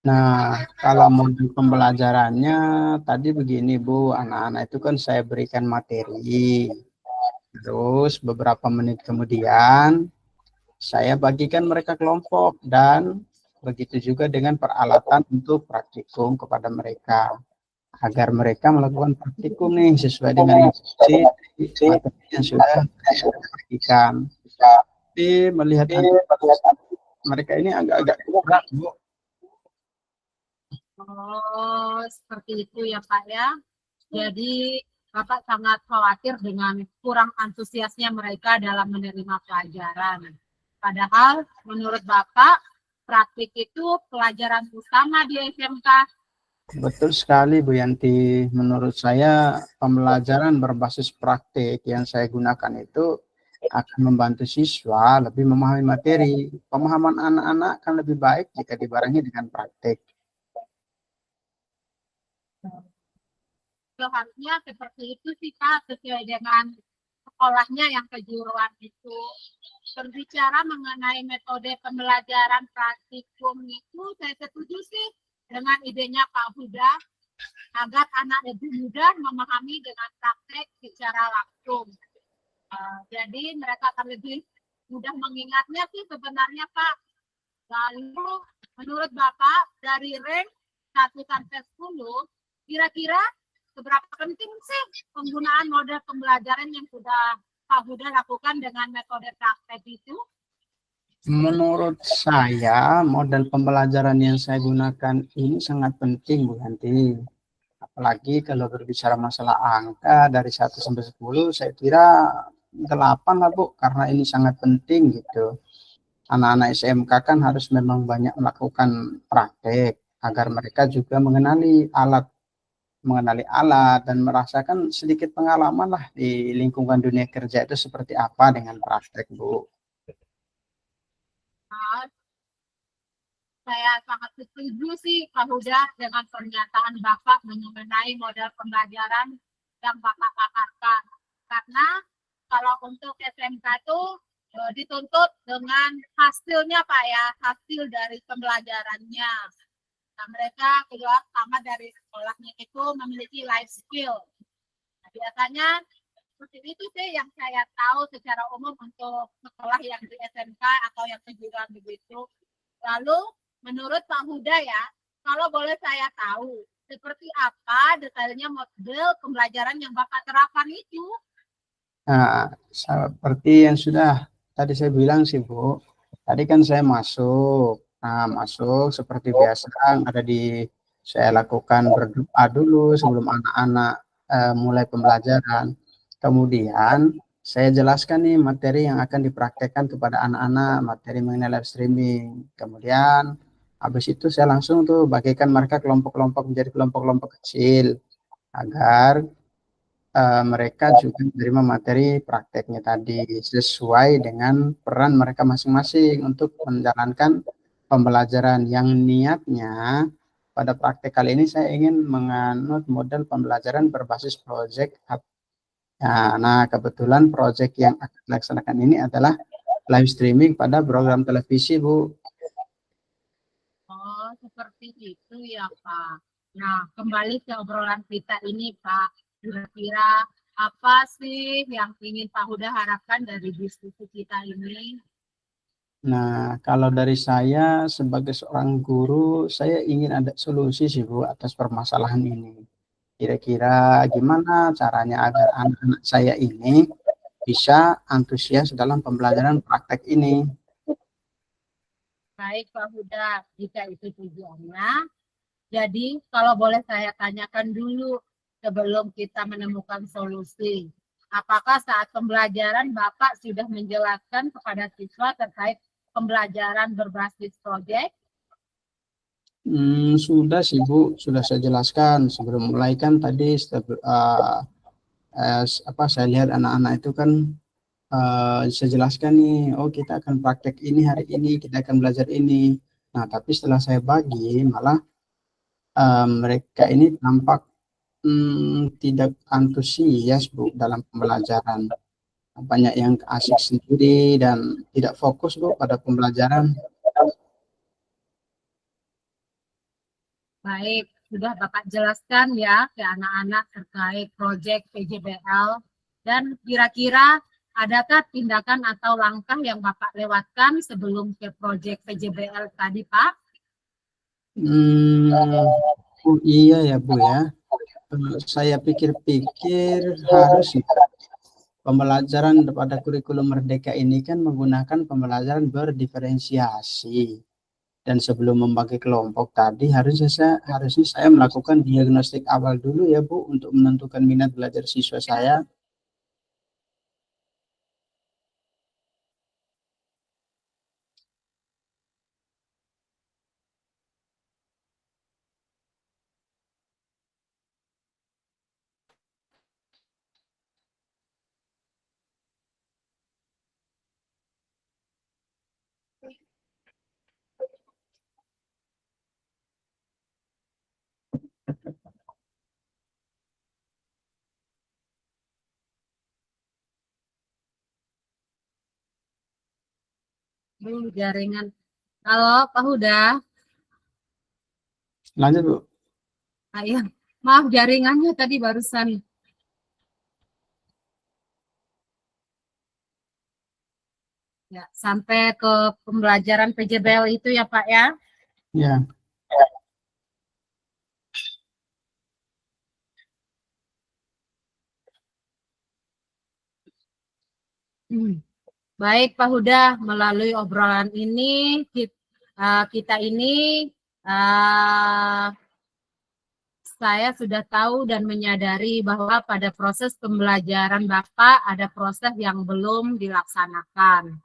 Nah, kalau modul pembelajarannya tadi begini Bu, anak-anak itu kan saya berikan materi. Terus beberapa menit kemudian saya bagikan mereka kelompok dan begitu juga dengan peralatan untuk praktikum kepada mereka agar mereka melakukan praktikum nih sesuai dengan instruksi materi yang sudah saya bagikan. Tapi melihat mereka ini agak-agak kurang, Bu. Oh, seperti itu ya Pak ya. Jadi Bapak sangat khawatir dengan kurang antusiasnya mereka dalam menerima pelajaran. Padahal menurut Bapak, praktik itu pelajaran utama di SMK. Betul sekali Bu Yanti. Menurut saya pembelajaran berbasis praktik yang saya gunakan itu akan membantu siswa lebih memahami materi. Pemahaman anak-anak akan lebih baik jika dibarengi dengan praktik. Harusnya seperti itu sih Pak, sesuai dengan sekolahnya yang kejuruan itu. Berbicara mengenai metode pembelajaran praktikum itu, saya setuju sih dengan idenya Pak Huda, agar anak lebih mudah memahami dengan praktek secara langsung. Jadi mereka akan lebih mudah mengingatnya sih sebenarnya Pak. Lalu menurut Bapak dari rank 1 sampai 10, kira-kira seberapa penting sih penggunaan model pembelajaran yang sudah Pak Huda lakukan dengan metode praktek itu? Menurut saya model pembelajaran yang saya gunakan ini sangat penting Bu Yanti. Apalagi kalau berbicara masalah angka dari 1 sampai 10, saya kira 8 lah Bu, karena ini sangat penting gitu. Anak-anak SMK kan harus memang banyak melakukan praktek agar mereka juga mengenali alat dan merasakan sedikit pengalaman lah di lingkungan dunia kerja itu seperti apa dengan praktek, Bu. Saya sangat setuju sih Pak Huda dengan pernyataan Bapak mengenai model pembelajaran yang Bapak paparkan. Karena kalau untuk SMK itu dituntut dengan hasilnya Pak ya, hasil dari pembelajarannya. Nah, mereka keluar sama dari sekolahnya itu memiliki life skill. Nah, biasanya seperti itu sih yang saya tahu secara umum untuk sekolah yang di SMK atau yang kejuruan begitu. Lalu menurut Pak Huda ya, kalau boleh saya tahu, seperti apa detailnya model pembelajaran yang Bapak terapkan itu? Nah, seperti yang sudah tadi saya bilang sih Bu, tadi kan saya masuk. Nah, masuk seperti biasa ada di Saya lakukan berdoa dulu sebelum anak-anak mulai pembelajaran. Kemudian saya jelaskan nih materi yang akan dipraktekkan kepada anak-anak, materi mengenai live streaming. Kemudian habis itu saya langsung tuh bagikan mereka kelompok-kelompok menjadi kelompok-kelompok kecil agar mereka juga menerima materi prakteknya tadi sesuai dengan peran mereka masing-masing untuk menjalankan pembelajaran yang niatnya pada praktek kali ini saya ingin menganut model pembelajaran berbasis project. Nah, kebetulan project yang akan dilaksanakan ini adalah live streaming pada program televisi, Bu. Oh, seperti itu ya, Pak. Nah, kembali ke obrolan kita ini, Pak. Kira-kira apa sih yang ingin Pak Huda harapkan dari diskusi kita ini? Nah, kalau dari saya sebagai seorang guru, saya ingin ada solusi sih, Bu, atas permasalahan ini. Kira-kira gimana caranya agar anak-anak saya ini bisa antusias dalam pembelajaran praktek ini? Baik, Pak Huda, jika itu tujuannya. Jadi, kalau boleh saya tanyakan dulu sebelum kita menemukan solusi. Apakah saat pembelajaran Bapak sudah menjelaskan kepada siswa terkait pembelajaran berbasis proyek? Sudah sih, Bu, sudah saya jelaskan sebelum mulai kan tadi saya lihat anak-anak itu kan saya jelaskan nih, oh kita akan praktek ini hari ini, kita akan belajar ini. Nah, tapi setelah saya bagi malah mereka ini tampak tidak antusias, Bu, dalam pembelajaran. Banyak yang asik sendiri dan tidak fokus, Bu, pada pembelajaran. Baik, sudah Bapak jelaskan ya ke anak-anak terkait proyek PJBL. Dan kira-kira adakah tindakan atau langkah yang Bapak lewatkan sebelum ke proyek PJBL tadi, Pak? Oh, iya ya, Bu ya. Saya pikir-pikir harus pembelajaran pada kurikulum Merdeka ini kan menggunakan pembelajaran berdiferensiasi. Dan sebelum membagi kelompok tadi harusnya saya melakukan diagnostik awal dulu ya, Bu, untuk menentukan minat belajar siswa saya. Jaringan. Halo, Pak Huda. Lanjut, Bu. Ayo, maaf jaringannya tadi barusan. Ya, sampai ke pembelajaran PJBL itu ya, Pak ya? Ya. Baik, Pak Huda, melalui obrolan ini kita ini saya sudah tahu dan menyadari bahwa pada proses pembelajaran Bapak ada proses yang belum dilaksanakan.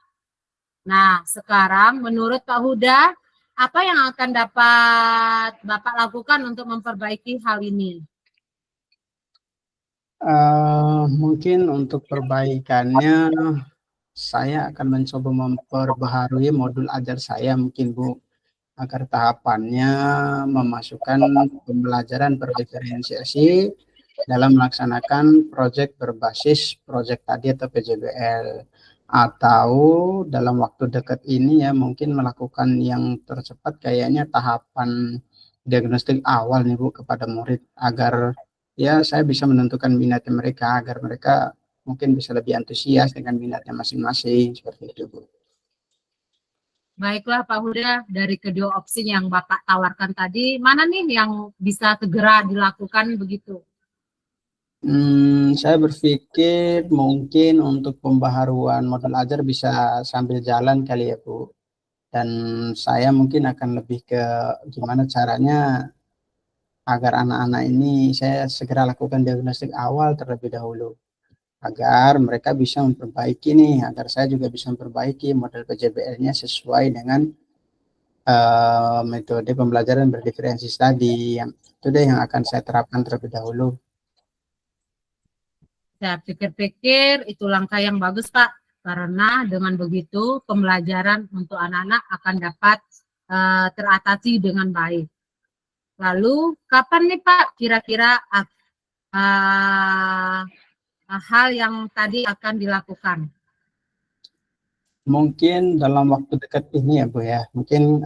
Nah, sekarang menurut Pak Huda, apa yang akan dapat Bapak lakukan untuk memperbaiki hal ini? Mungkin untuk perbaikannya saya akan mencoba memperbaharui modul ajar saya mungkin, Bu, agar tahapannya memasukkan pembelajaran berdiferensiasi dalam melaksanakan proyek berbasis proyek tadi atau PJBL, atau dalam waktu dekat ini ya mungkin melakukan yang tercepat kayaknya tahapan diagnostik awal nih, Bu, kepada murid agar ya saya bisa menentukan minatnya mereka agar mereka mungkin bisa lebih antusias dengan minatnya masing-masing seperti itu, Bu. Baiklah Pak Huda, dari kedua opsi yang Bapak tawarkan tadi, mana nih yang bisa segera dilakukan begitu? Saya berpikir mungkin untuk pembaharuan modul ajar bisa sambil jalan kali ya, Bu. Dan saya mungkin akan lebih ke gimana caranya agar anak-anak ini saya segera lakukan diagnostik awal terlebih dahulu agar mereka bisa memperbaiki nih, agar saya juga bisa memperbaiki model PJBL-nya sesuai dengan metode pembelajaran berdiferensiasi tadi. Yang itu deh yang akan saya terapkan terlebih dahulu. Saya pikir-pikir itu langkah yang bagus, Pak. Karena dengan begitu pembelajaran untuk anak-anak akan dapat teratasi dengan baik. Lalu kapan nih Pak kira-kira hal yang tadi akan dilakukan? Mungkin dalam waktu dekat ini ya Bu ya. Mungkin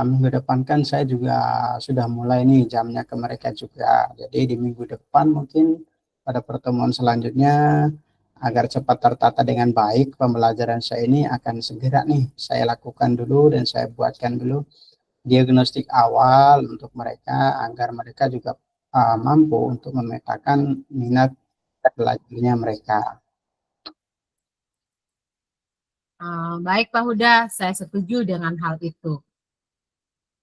minggu depan kan saya juga sudah mulai nih jamnya ke mereka juga. Jadi di minggu depan mungkin pada pertemuan selanjutnya agar cepat tertata dengan baik pembelajaran saya ini akan segera nih saya lakukan dulu dan saya buatkan dulu diagnostik awal untuk mereka agar mereka juga mampu untuk memetakan minat belajarnya mereka. Baik Pak Huda, saya setuju dengan hal itu.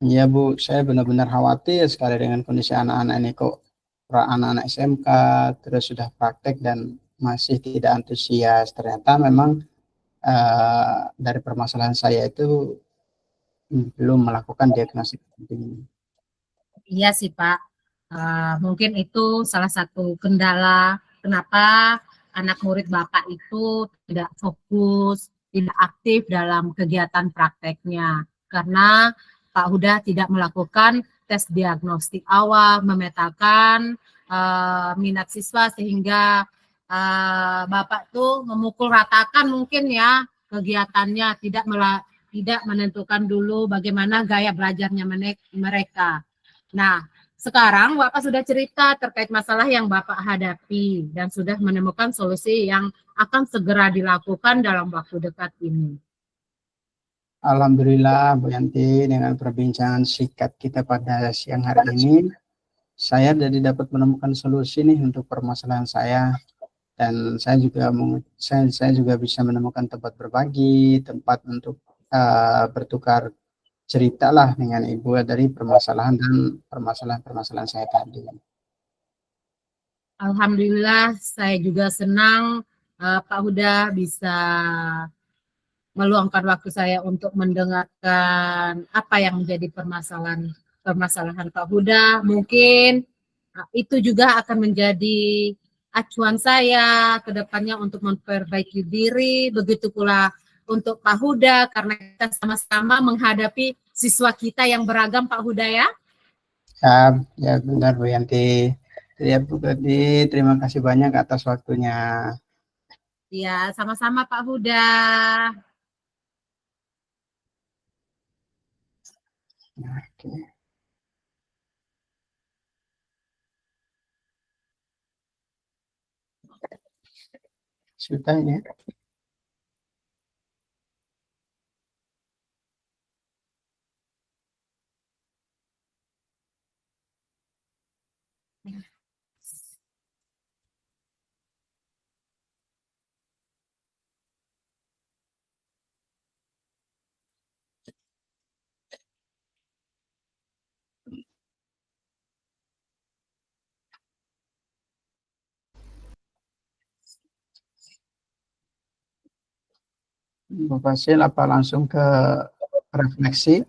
Iya Bu, saya benar-benar khawatir sekali dengan kondisi anak-anak ini kok. Anak-anak SMK terus sudah praktek dan masih tidak antusias. Ternyata memang dari permasalahan saya itu belum melakukan diagnosis ini. Iya sih Pak, mungkin itu salah satu kendala kenapa anak murid Bapak itu tidak fokus, tidak aktif dalam kegiatan prakteknya. Karena Pak Huda tidak melakukan tes diagnostik awal, memetakan minat siswa sehingga Bapak tuh memukul ratakan mungkin ya kegiatannya, tidak menentukan dulu bagaimana gaya belajarnya mereka. Nah, sekarang Bapak sudah cerita terkait masalah yang Bapak hadapi dan sudah menemukan solusi yang akan segera dilakukan dalam waktu dekat ini. Alhamdulillah Bu Yanti, dengan perbincangan singkat kita pada siang hari ini, saya jadi dapat menemukan solusi nih untuk permasalahan saya. Dan saya juga bisa menemukan tempat berbagi, tempat untuk bertukar cerita lah dengan ibu dari permasalahan dan permasalahan saya tadi. Alhamdulillah, saya juga senang Pak Huda bisa meluangkan waktu saya untuk mendengarkan apa yang menjadi permasalahan Pak Huda. Mungkin itu juga akan menjadi acuan saya ke depannya untuk memperbaiki diri, begitu pula untuk Pak Huda, karena kita sama-sama menghadapi siswa kita yang beragam, Pak Huda ya. Ya benar Bu Yanti. Ya Bu Yanti, terima kasih banyak atas waktunya. Ya, sama-sama Pak Huda. Oke. Sudah ya. Bu Fasil, apa langsung ke refleksi?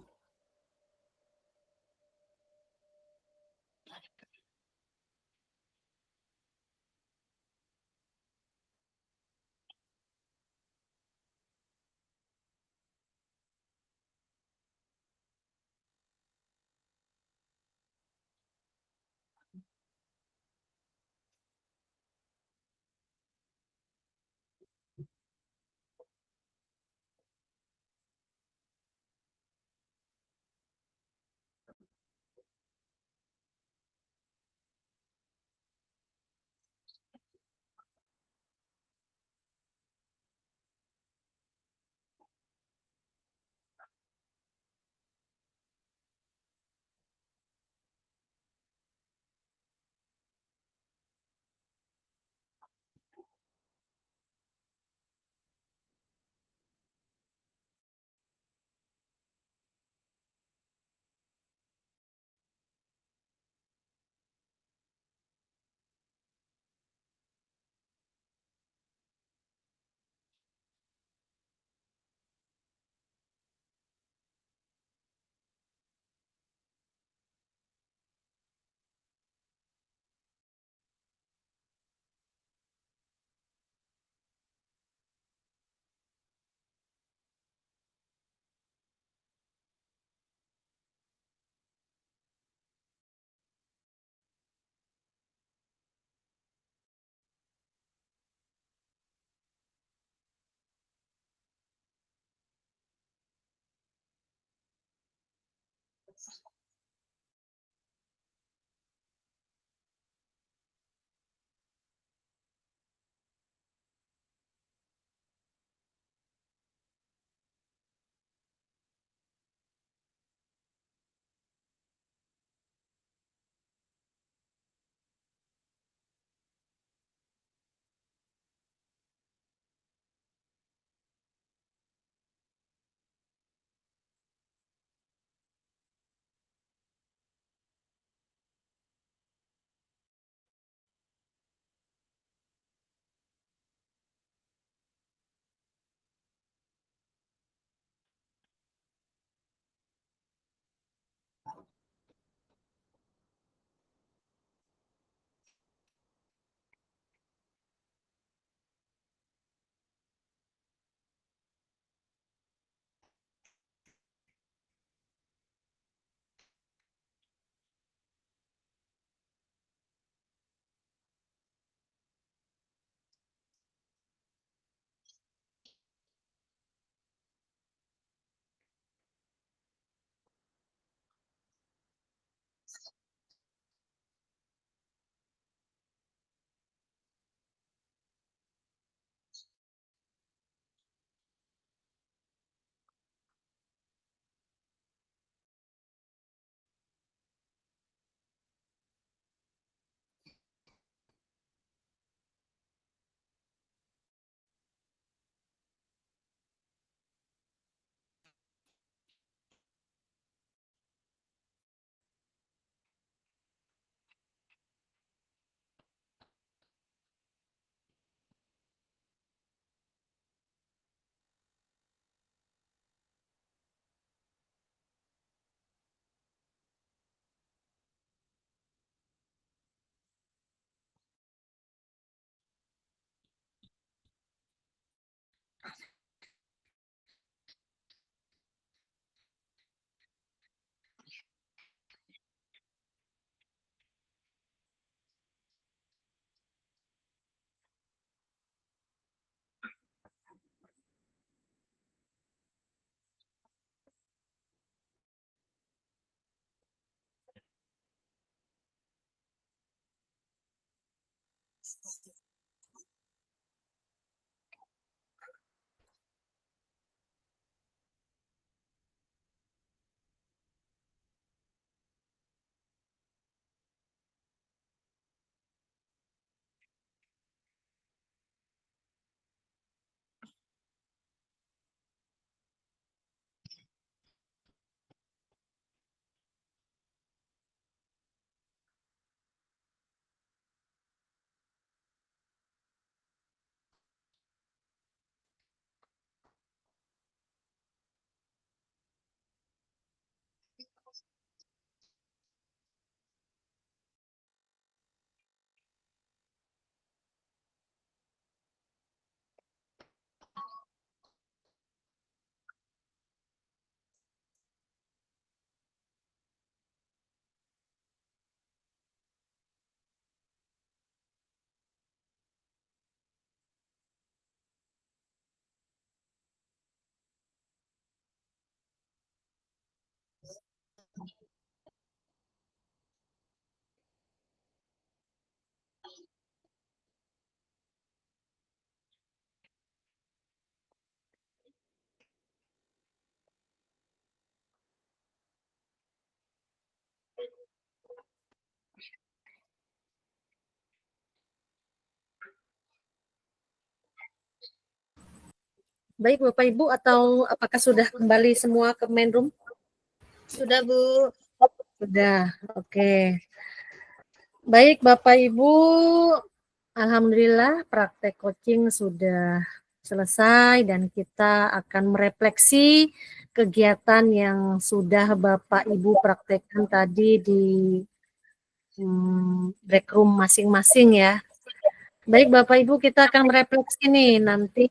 Baik Bapak Ibu, atau apakah sudah kembali semua ke main room? Sudah, Bu. Sudah, oke. Baik Bapak Ibu, alhamdulillah praktek coaching sudah selesai dan kita akan merefleksi kegiatan yang sudah Bapak Ibu praktekkan tadi di break room masing-masing ya. Baik Bapak Ibu, kita akan merefleksi nih nanti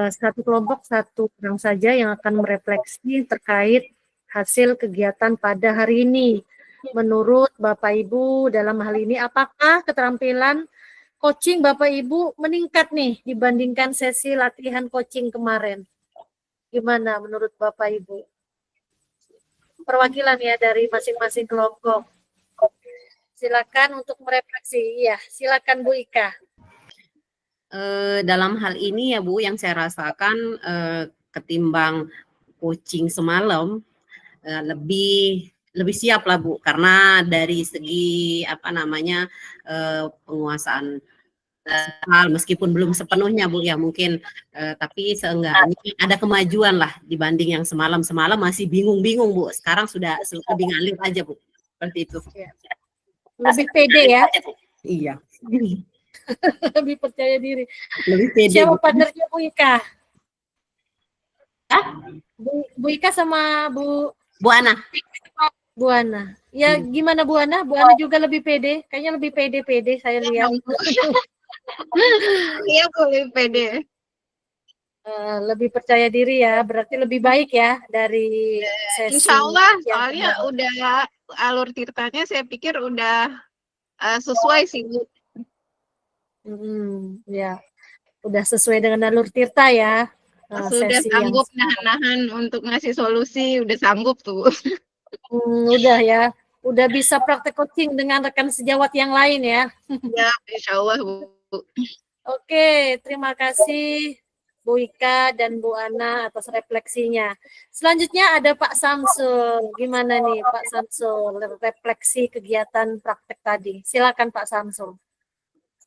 satu kelompok satu orang saja yang akan merefleksi terkait hasil kegiatan pada hari ini. Menurut Bapak Ibu dalam hal ini apakah keterampilan coaching Bapak Ibu meningkat nih dibandingkan sesi latihan coaching kemarin? Gimana menurut Bapak Ibu? perwakilan ya dari masing-masing kelompok. Silakan untuk merefleksi. Iya, silakan Bu Ika. Dalam hal ini ya Bu, yang saya rasakan ketimbang coaching semalam lebih siap lah Bu, karena dari segi penguasaan hal meskipun belum sepenuhnya Bu ya mungkin, tapi seenggaknya ada kemajuan lah dibanding yang semalam masih bingung-bingung Bu, sekarang sudah lebih ngalir aja Bu, seperti itu. Lebih pede ya. Iya. Lebih percaya diri. Lebih pede. Siapa partnernya Bu Ika? Bu Ika sama Bu Ana. Bu Ana. Ya gimana Bu Ana? Bu Ana juga lebih pede. Kayaknya lebih pede saya lihat. Iya Bu, lebih pede. Lebih percaya diri ya. Berarti lebih baik ya dari sesi. Insya Allah, soalnya udah alur tirtanya saya pikir udah sesuai sih Bu. Ya, udah sesuai dengan alur tirta ya. Sudah sanggup nahan-nahan untuk ngasih solusi, udah sanggup tuh. Udah ya, udah bisa praktek coaching dengan rekan sejawat yang lain ya. Ya, insya Allah Bu. Oke, terima kasih Bu Ika dan Bu Ana atas refleksinya. Selanjutnya ada Pak Samsul. Gimana nih Pak Samsul, refleksi kegiatan praktek tadi? Silakan Pak Samsul.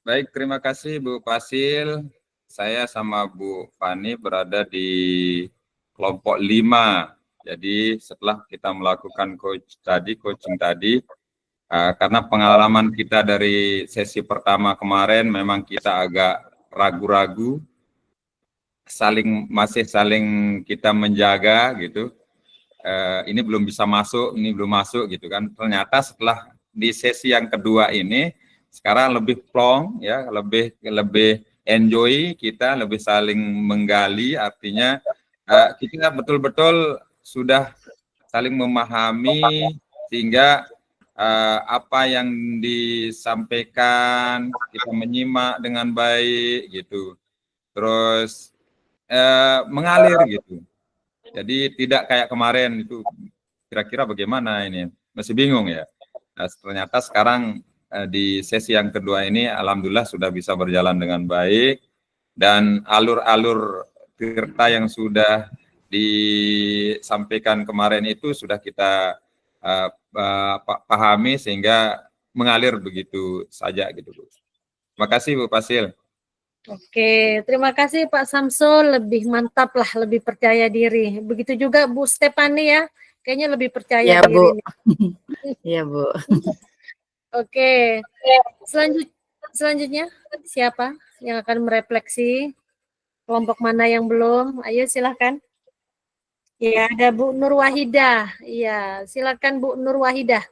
Baik, terima kasih Bu Fasil. Saya sama Bu Fani berada di kelompok 5. Jadi setelah kita melakukan coaching tadi, karena pengalaman kita dari sesi pertama kemarin memang kita agak ragu-ragu, masih saling kita menjaga gitu. Ini belum bisa masuk, ini belum masuk gitu kan. Ternyata setelah di sesi yang kedua ini sekarang lebih plong ya, lebih enjoy, kita lebih saling menggali, artinya kita betul-betul sudah saling memahami sehingga apa yang disampaikan kita menyimak dengan baik gitu, terus mengalir gitu. Jadi tidak kayak kemarin itu, kira-kira bagaimana ini, masih bingung ya. Ternyata sekarang di sesi yang kedua ini alhamdulillah sudah bisa berjalan dengan baik, dan alur-alur tirta yang sudah disampaikan kemarin itu sudah kita pahami sehingga mengalir begitu saja gitu Bu. Terima kasih Bu Fasil. Oke, terima kasih Pak Samsul, lebih mantap lah, lebih percaya diri. Begitu juga Bu Stefani ya, kayaknya lebih percaya diri. Bu. Iya Bu. Oke, selanjutnya siapa yang akan merefleksi? Kelompok mana yang belum? Ayo silahkan. Ya, ada Bu Nur Wahidah. Iya, silakan Bu Nur Wahidah.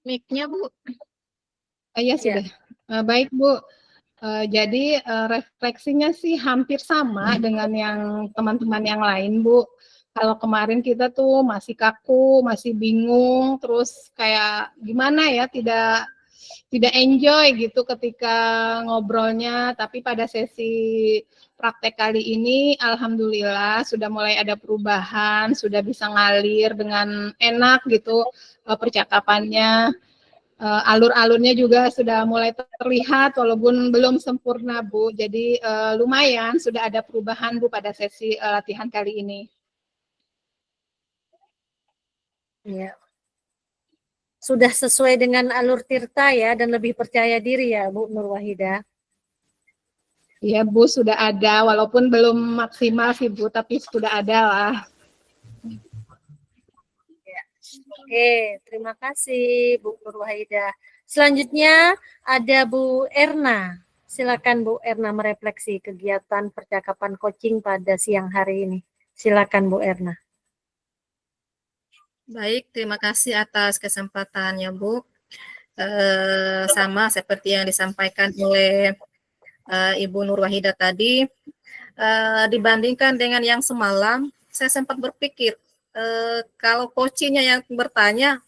Mic-nya Bu. Iya sudah. Baik Bu. Jadi refleksinya sih hampir sama dengan yang teman-teman yang lain Bu. Kalau kemarin kita tuh masih kaku, masih bingung, terus kayak gimana ya, tidak enjoy gitu ketika ngobrolnya. Tapi pada sesi praktek kali ini alhamdulillah sudah mulai ada perubahan, sudah bisa ngalir dengan enak gitu percakapannya. Alur-alurnya juga sudah mulai terlihat walaupun belum sempurna Bu. Jadi lumayan sudah ada perubahan Bu pada sesi latihan kali ini. Ya. Sudah sesuai dengan alur tirta ya, dan lebih percaya diri ya Bu Nur Wahidah. Iya Bu, sudah ada walaupun belum maksimal sih Bu, tapi sudah ada lah. Oke, terima kasih Bu Nur Wahidah. Selanjutnya ada Bu Erna. Silakan Bu Erna merefleksi kegiatan percakapan coaching pada siang hari ini. Silakan Bu Erna. Baik, terima kasih atas kesempatannya Bu. Sama seperti yang disampaikan oleh Ibu Nur Wahidah tadi, dibandingkan dengan yang semalam, saya sempat berpikir kalau coachingnya yang bertanya,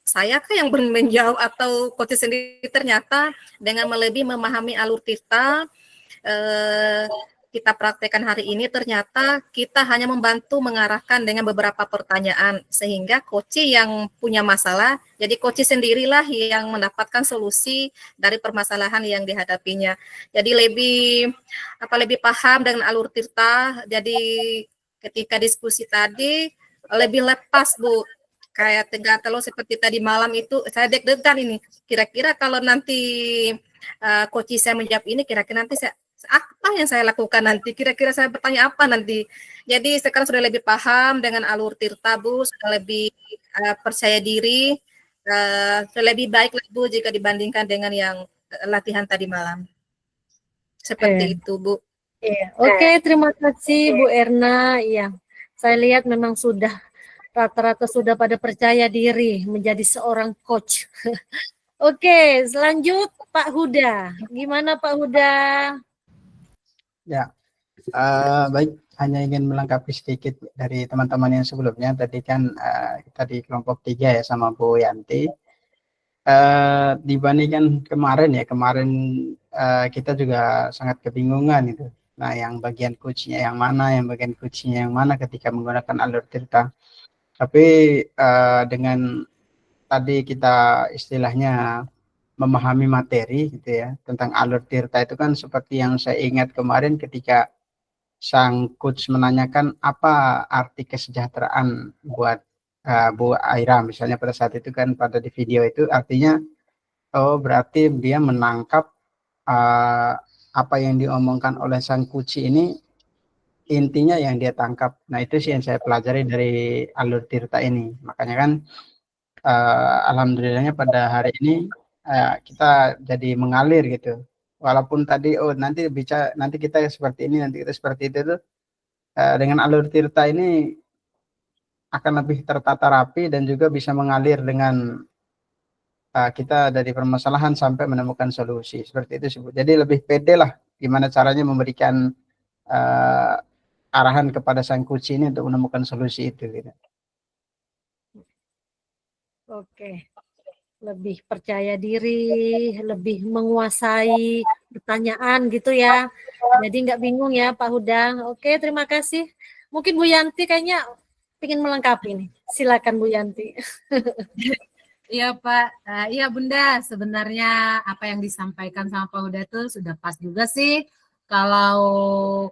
saya kan yang menjawab atau coach sendiri ternyata dengan lebih memahami alur Tirta kita praktekkan hari ini ternyata kita hanya membantu mengarahkan dengan beberapa pertanyaan sehingga coach yang punya masalah jadi coach sendirilah yang mendapatkan solusi dari permasalahan yang dihadapinya. Jadi lebih paham dengan alur Tirta. Jadi ketika diskusi tadi lebih lepas Bu. Kayak Tegatelo seperti tadi malam itu saya deg-degan ini. Kira-kira kalau nanti coach saya menjawab ini kira-kira nanti apa yang saya lakukan nanti, kira-kira saya bertanya apa nanti. Jadi sekarang sudah lebih paham dengan alur Tirta Bu, sudah lebih percaya diri, sudah lebih baik lah Bu jika dibandingkan dengan yang latihan tadi malam. Seperti itu Bu. Oke, terima kasih Bu Erna. Iya, saya lihat memang sudah rata-rata sudah pada percaya diri menjadi seorang coach. Oke, selanjut Pak Huda. Gimana Pak Huda? Ya, baik, hanya ingin melengkapi sedikit dari teman-teman yang sebelumnya. Tadi kan kita di kelompok 3 ya sama Bu Yanti. Dibandingkan kemarin kita juga sangat kebingungan itu. Nah, yang bagian coachnya yang mana, yang bagian coachnya yang mana ketika menggunakan alur Tirta. Tapi dengan tadi kita istilahnya memahami materi gitu ya tentang alur Tirta itu kan seperti yang saya ingat kemarin ketika sang coach menanyakan apa arti kesejahteraan buat Bu Aira misalnya pada saat itu kan pada di video itu artinya berarti dia menangkap apa yang diomongkan oleh sang coach ini intinya yang dia tangkap. Nah itu sih yang saya pelajari dari alur Tirta ini. Makanya kan alhamdulillahnya pada hari ini kita jadi mengalir gitu. Walaupun tadi nanti kita seperti ini, nanti kita seperti itu tuh dengan alur Tirta ini akan lebih tertata rapi dan juga bisa mengalir dengan kita dari permasalahan sampai menemukan solusi seperti itu. Jadi lebih pede lah gimana caranya memberikan arahan kepada sang coach ini untuk menemukan solusi itu. Gitu. Oke. Lebih percaya diri, lebih menguasai pertanyaan gitu ya. Jadi nggak bingung ya Pak Huda. Oke, terima kasih. Mungkin Bu Yanti kayaknya ingin melengkapi nih. Silakan Bu Yanti. Iya Pak, iya Bunda. Sebenarnya apa yang disampaikan sama Pak Huda itu sudah pas juga sih. Kalau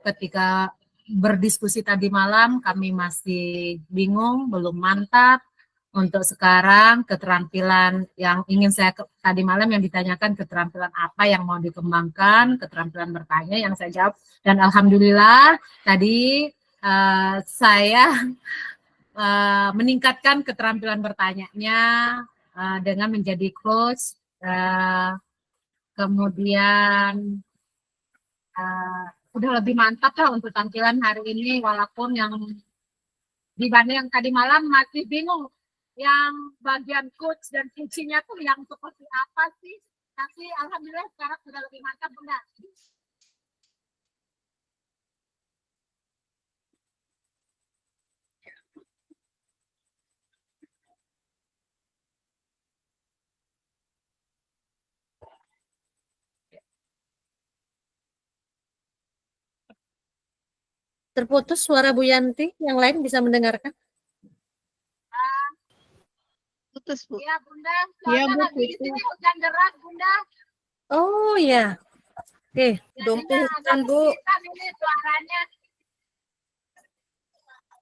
ketika berdiskusi tadi malam kami masih bingung, belum mantap. Untuk sekarang keterampilan yang ingin saya tadi malam yang ditanyakan keterampilan apa yang mau dikembangkan, keterampilan bertanya yang saya jawab dan alhamdulillah tadi saya meningkatkan keterampilan bertanyanya dengan menjadi coach, kemudian udah lebih mantap lah untuk tampilan hari ini walaupun yang dibanding yang tadi malam masih bingung. Yang bagian coach dan coachingnya tuh yang seperti apa sih? Tapi alhamdulillah sekarang sudah lebih mantap Bunda. Terputus suara Bu Yanti, yang lain bisa mendengarkan? Putus Bu. Iya Bunda, Iya soalnya Bu. lagi di sini hujan deras Bunda. Oh ya, oke. Dompu hujan Bu. Ini suaranya.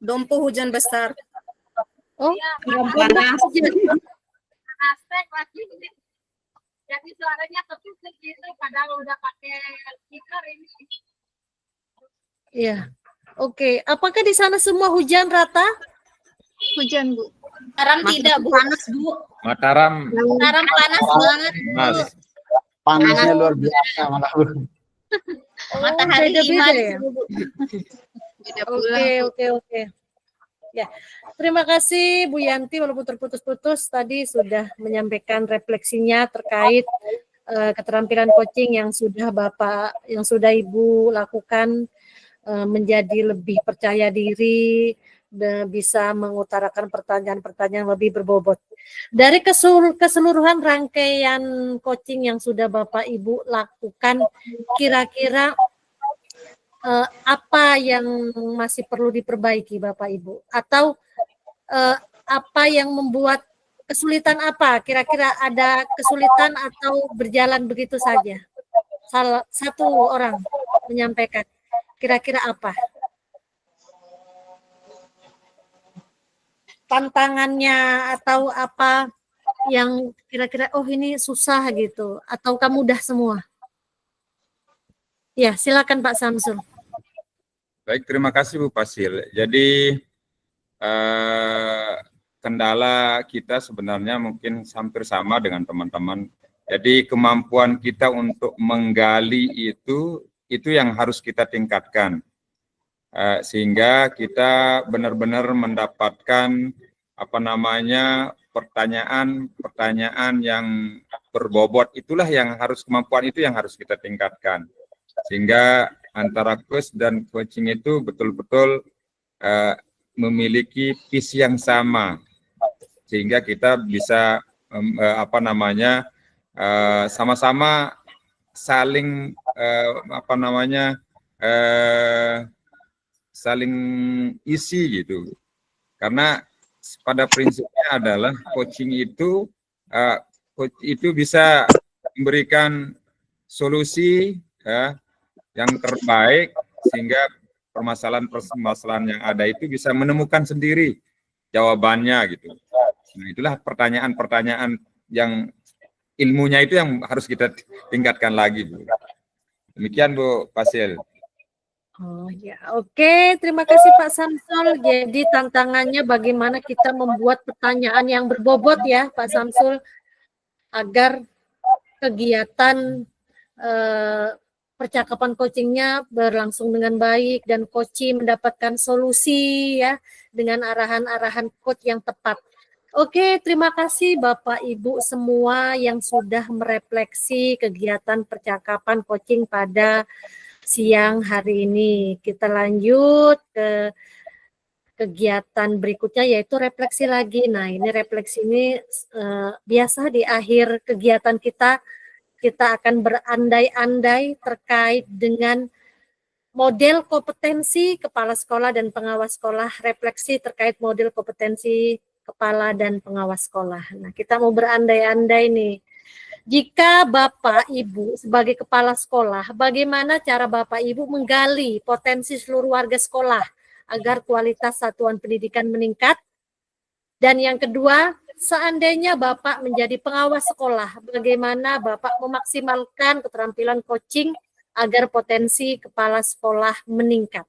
Dompu hujan besar. Oh, Panas. Aspek lagi. Jadi suaranya ketusuk gitu, padahal udah pakai speaker ini. iya. Oke, apakah di sana semua hujan rata? Hujan Bu. Mataram tidak Bu. Panas Bu. Mataram Mataram panas banget. Mas. Panasnya luar biasa malah Bu. Matahari beda-beda iman. ya? Beda pula. Oke. Ya, terima kasih Bu Yanti walaupun terputus-putus tadi sudah menyampaikan refleksinya terkait keterampilan coaching yang sudah Bapak, yang sudah Ibu lakukan menjadi lebih percaya diri, bisa mengutarakan pertanyaan-pertanyaan lebih berbobot. Dari keseluruhan rangkaian coaching yang sudah Bapak Ibu lakukan, kira-kira apa yang masih perlu diperbaiki Bapak Ibu? Atau apa yang membuat kesulitan apa? Kira-kira ada kesulitan atau berjalan begitu saja? Salah satu orang menyampaikan. Kira-kira apa? Tantangannya atau apa yang kira-kira oh ini susah gitu atau kamu mudah semua? Ya, silakan Pak Samsul. Baik, terima kasih Bu Pasil. Jadi kendala kita sebenarnya mungkin hampir sama dengan teman-teman. Jadi kemampuan kita untuk menggali itu yang harus kita tingkatkan. Sehingga kita benar-benar mendapatkan pertanyaan-pertanyaan yang berbobot, itulah yang kemampuan itu yang harus kita tingkatkan. Sehingga antara coach dan coaching itu betul-betul memiliki visi yang sama. Sehingga kita bisa sama-sama saling saling isi gitu. Karena pada prinsipnya adalah coaching itu bisa memberikan solusi yang terbaik sehingga permasalahan-permasalahan yang ada itu bisa menemukan sendiri jawabannya gitu. Nah, itulah pertanyaan-pertanyaan yang ilmunya itu yang harus kita tingkatkan lagi, Bu. Demikian Bu Pasil. Oh ya, oke. Terima kasih Pak Samsul. Jadi tantangannya bagaimana kita membuat pertanyaan yang berbobot ya Pak Samsul, agar kegiatan percakapan coachingnya berlangsung dengan baik dan coach mendapatkan solusi ya dengan arahan-arahan coach yang tepat. Oke, terima kasih Bapak Ibu semua yang sudah merefleksi kegiatan percakapan coaching pada siang hari ini. Kita lanjut ke kegiatan berikutnya yaitu refleksi lagi. Nah, ini refleksi ini biasa di akhir kegiatan kita akan berandai-andai terkait dengan model kompetensi kepala sekolah dan pengawas sekolah, refleksi terkait model kompetensi kepala dan pengawas sekolah. Nah, kita mau berandai-andai nih. Jika Bapak Ibu sebagai kepala sekolah, bagaimana cara Bapak Ibu menggali potensi seluruh warga sekolah agar kualitas satuan pendidikan meningkat? Dan yang kedua, seandainya Bapak menjadi pengawas sekolah, bagaimana Bapak memaksimalkan keterampilan coaching agar potensi kepala sekolah meningkat?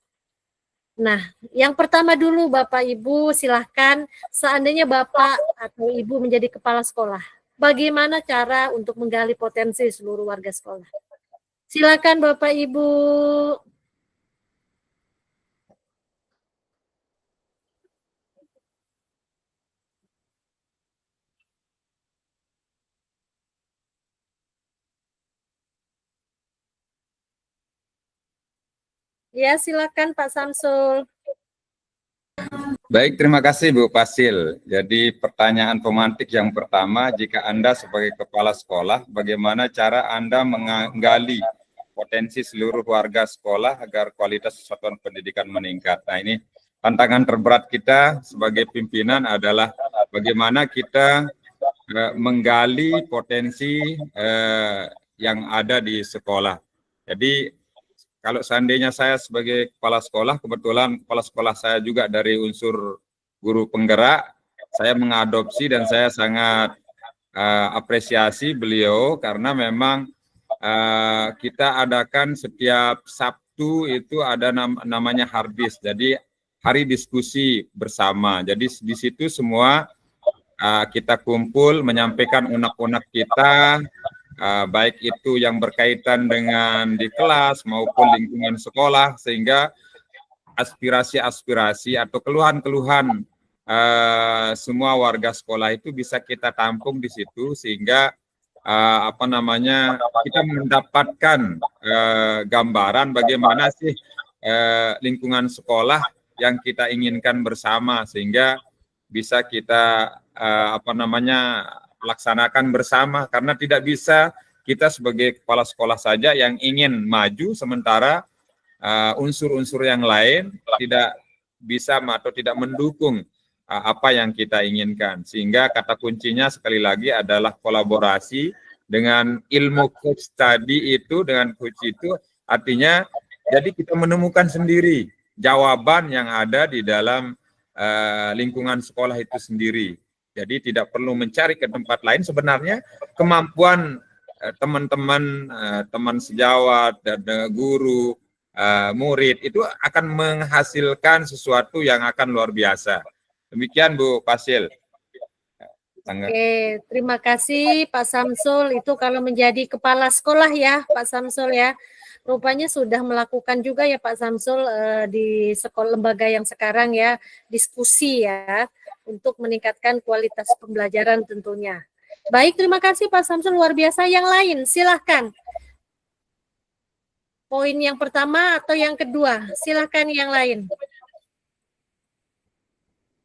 Nah, yang pertama dulu Bapak Ibu silahkan, seandainya Bapak atau Ibu menjadi kepala sekolah, bagaimana cara untuk menggali potensi seluruh warga sekolah? Silakan Bapak Ibu. Ya, silakan Pak Samsul. Baik, terima kasih Bu Pasil. Jadi pertanyaan pemantik yang pertama, jika Anda sebagai kepala sekolah, bagaimana cara Anda menggali potensi seluruh warga sekolah agar kualitas satuan pendidikan meningkat? Nah, ini tantangan terberat kita sebagai pimpinan adalah bagaimana kita menggali potensi yang ada di sekolah. Jadi kalau seandainya saya sebagai kepala sekolah, kebetulan kepala sekolah saya juga dari unsur guru penggerak, saya mengadopsi dan saya sangat apresiasi beliau karena memang kita adakan setiap Sabtu itu ada namanya hardis, jadi hari diskusi bersama. Jadi di situ semua kita kumpul menyampaikan unek-unek kita, baik itu yang berkaitan dengan di kelas maupun lingkungan sekolah, sehingga aspirasi-aspirasi atau keluhan-keluhan semua warga sekolah itu bisa kita tampung di situ, sehingga kita mendapatkan gambaran bagaimana sih lingkungan sekolah yang kita inginkan bersama, sehingga bisa kita laksanakan bersama, karena tidak bisa kita sebagai kepala sekolah saja yang ingin maju, sementara unsur-unsur yang lain tidak bisa atau tidak mendukung apa yang kita inginkan. Sehingga kata kuncinya sekali lagi adalah kolaborasi dengan ilmu coach tadi itu, dengan coach itu artinya jadi kita menemukan sendiri jawaban yang ada di dalam lingkungan sekolah itu sendiri. Jadi tidak perlu mencari ke tempat lain, sebenarnya kemampuan teman-teman, teman sejawat, dan guru, murid itu akan menghasilkan sesuatu yang akan luar biasa. Demikian Bu Pasil. Oke, terima kasih Pak Samsul. Itu kalau menjadi kepala sekolah ya Pak Samsul ya. Rupanya sudah melakukan juga ya Pak Samsul di sekolah lembaga yang sekarang ya, diskusi ya untuk meningkatkan kualitas pembelajaran tentunya. Baik, terima kasih Pak Samsul, luar biasa. Yang lain silahkan. Poin yang pertama atau yang kedua? Silahkan yang lain.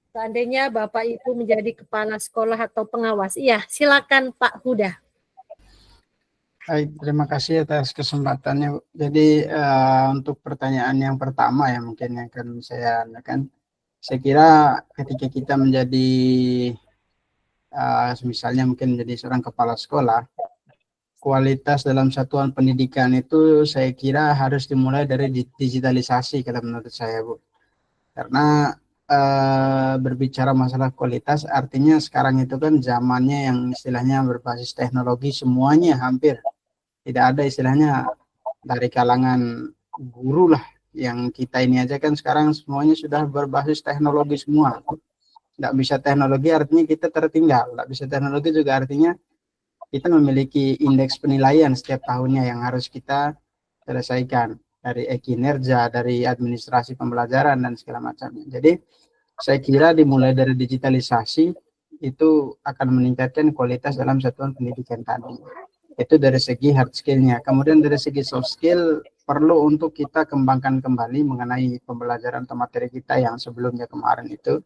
Seandainya Bapak Ibu menjadi kepala sekolah atau pengawas. Iya, silakan Pak Huda. Baik, terima kasih atas kesempatannya, Bu. Jadi untuk pertanyaan yang pertama ya mungkin yang akan saya akan, saya kira ketika kita menjadi misalnya mungkin menjadi seorang kepala sekolah, kualitas dalam satuan pendidikan itu saya kira harus dimulai dari digitalisasi kalau menurut saya, Bu. Karena berbicara masalah kualitas artinya sekarang itu kan zamannya yang istilahnya berbasis teknologi, semuanya hampir tidak ada istilahnya dari kalangan guru lah, yang kita ini aja kan sekarang semuanya sudah berbasis teknologi semua. Nggak bisa teknologi artinya kita tertinggal, nggak bisa teknologi juga artinya kita memiliki indeks penilaian setiap tahunnya yang harus kita selesaikan dari kinerja, dari administrasi pembelajaran dan segala macamnya. Jadi saya kira dimulai dari digitalisasi itu akan meningkatkan kualitas dalam satuan pendidikan tadi. Itu dari segi hard skill-nya. Kemudian dari segi soft skill perlu untuk kita kembangkan kembali mengenai pembelajaran atau materi kita yang sebelumnya kemarin itu,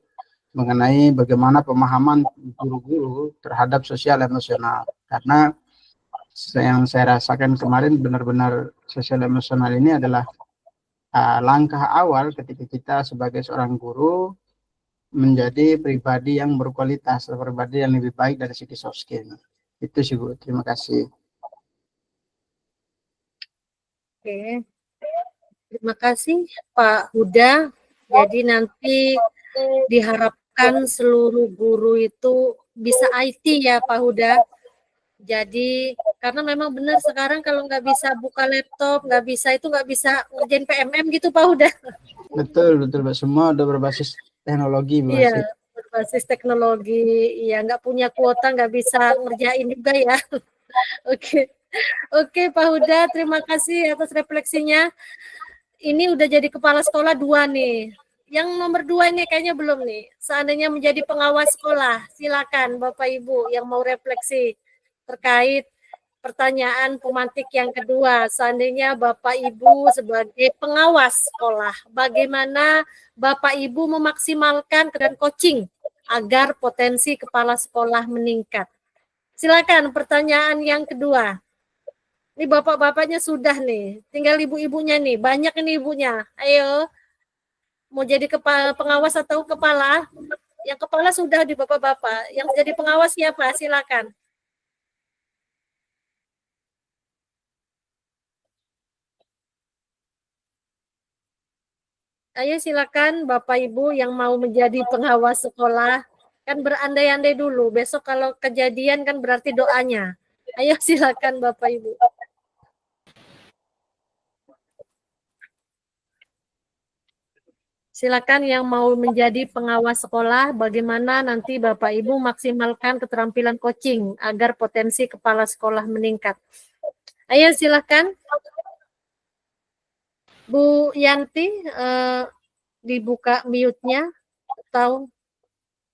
mengenai bagaimana pemahaman guru-guru terhadap sosial emosional. Karena yang saya rasakan kemarin benar-benar sosial emosional ini adalah langkah awal ketika kita sebagai seorang guru menjadi pribadi yang berkualitas, pribadi yang lebih baik dari segi soft skill. Itu sih Bu, terima kasih. Oke, terima kasih Pak Huda. Jadi nanti diharapkan seluruh guru itu bisa IT ya Pak Huda. Jadi karena memang benar sekarang kalau nggak bisa buka laptop, nggak bisa ngerjain PMM gitu Pak Huda. Betul Pak, semua udah berbasis teknologi Bu. Iya, berbasis teknologi. Iya, nggak punya kuota nggak bisa ngerjain juga ya. Oke Pak Huda, terima kasih atas refleksinya. Ini udah jadi kepala sekolah 2 nih. Yang nomor 2 ini kayaknya belum nih. Seandainya menjadi pengawas sekolah, silakan Bapak Ibu yang mau refleksi terkait pertanyaan pemantik yang kedua. Seandainya Bapak Ibu sebagai pengawas sekolah, bagaimana Bapak Ibu memaksimalkan dan coaching agar potensi kepala sekolah meningkat? Silakan pertanyaan yang kedua. Ini bapak-bapaknya sudah nih, tinggal ibu-ibunya nih, banyak ini ibunya. Ayo, mau jadi kepala pengawas atau kepala? Yang kepala sudah di bapak-bapak, yang jadi pengawas siapa? Silakan. Ayo silakan Bapak Ibu yang mau menjadi pengawas sekolah, kan berandai-andai dulu, besok kalau kejadian kan berarti doanya. Ayo silakan Bapak Ibu. Silakan yang mau menjadi pengawas sekolah, bagaimana nanti Bapak Ibu maksimalkan keterampilan coaching agar potensi kepala sekolah meningkat. Ayo silakan. Bu Yanti, dibuka mute-nya atau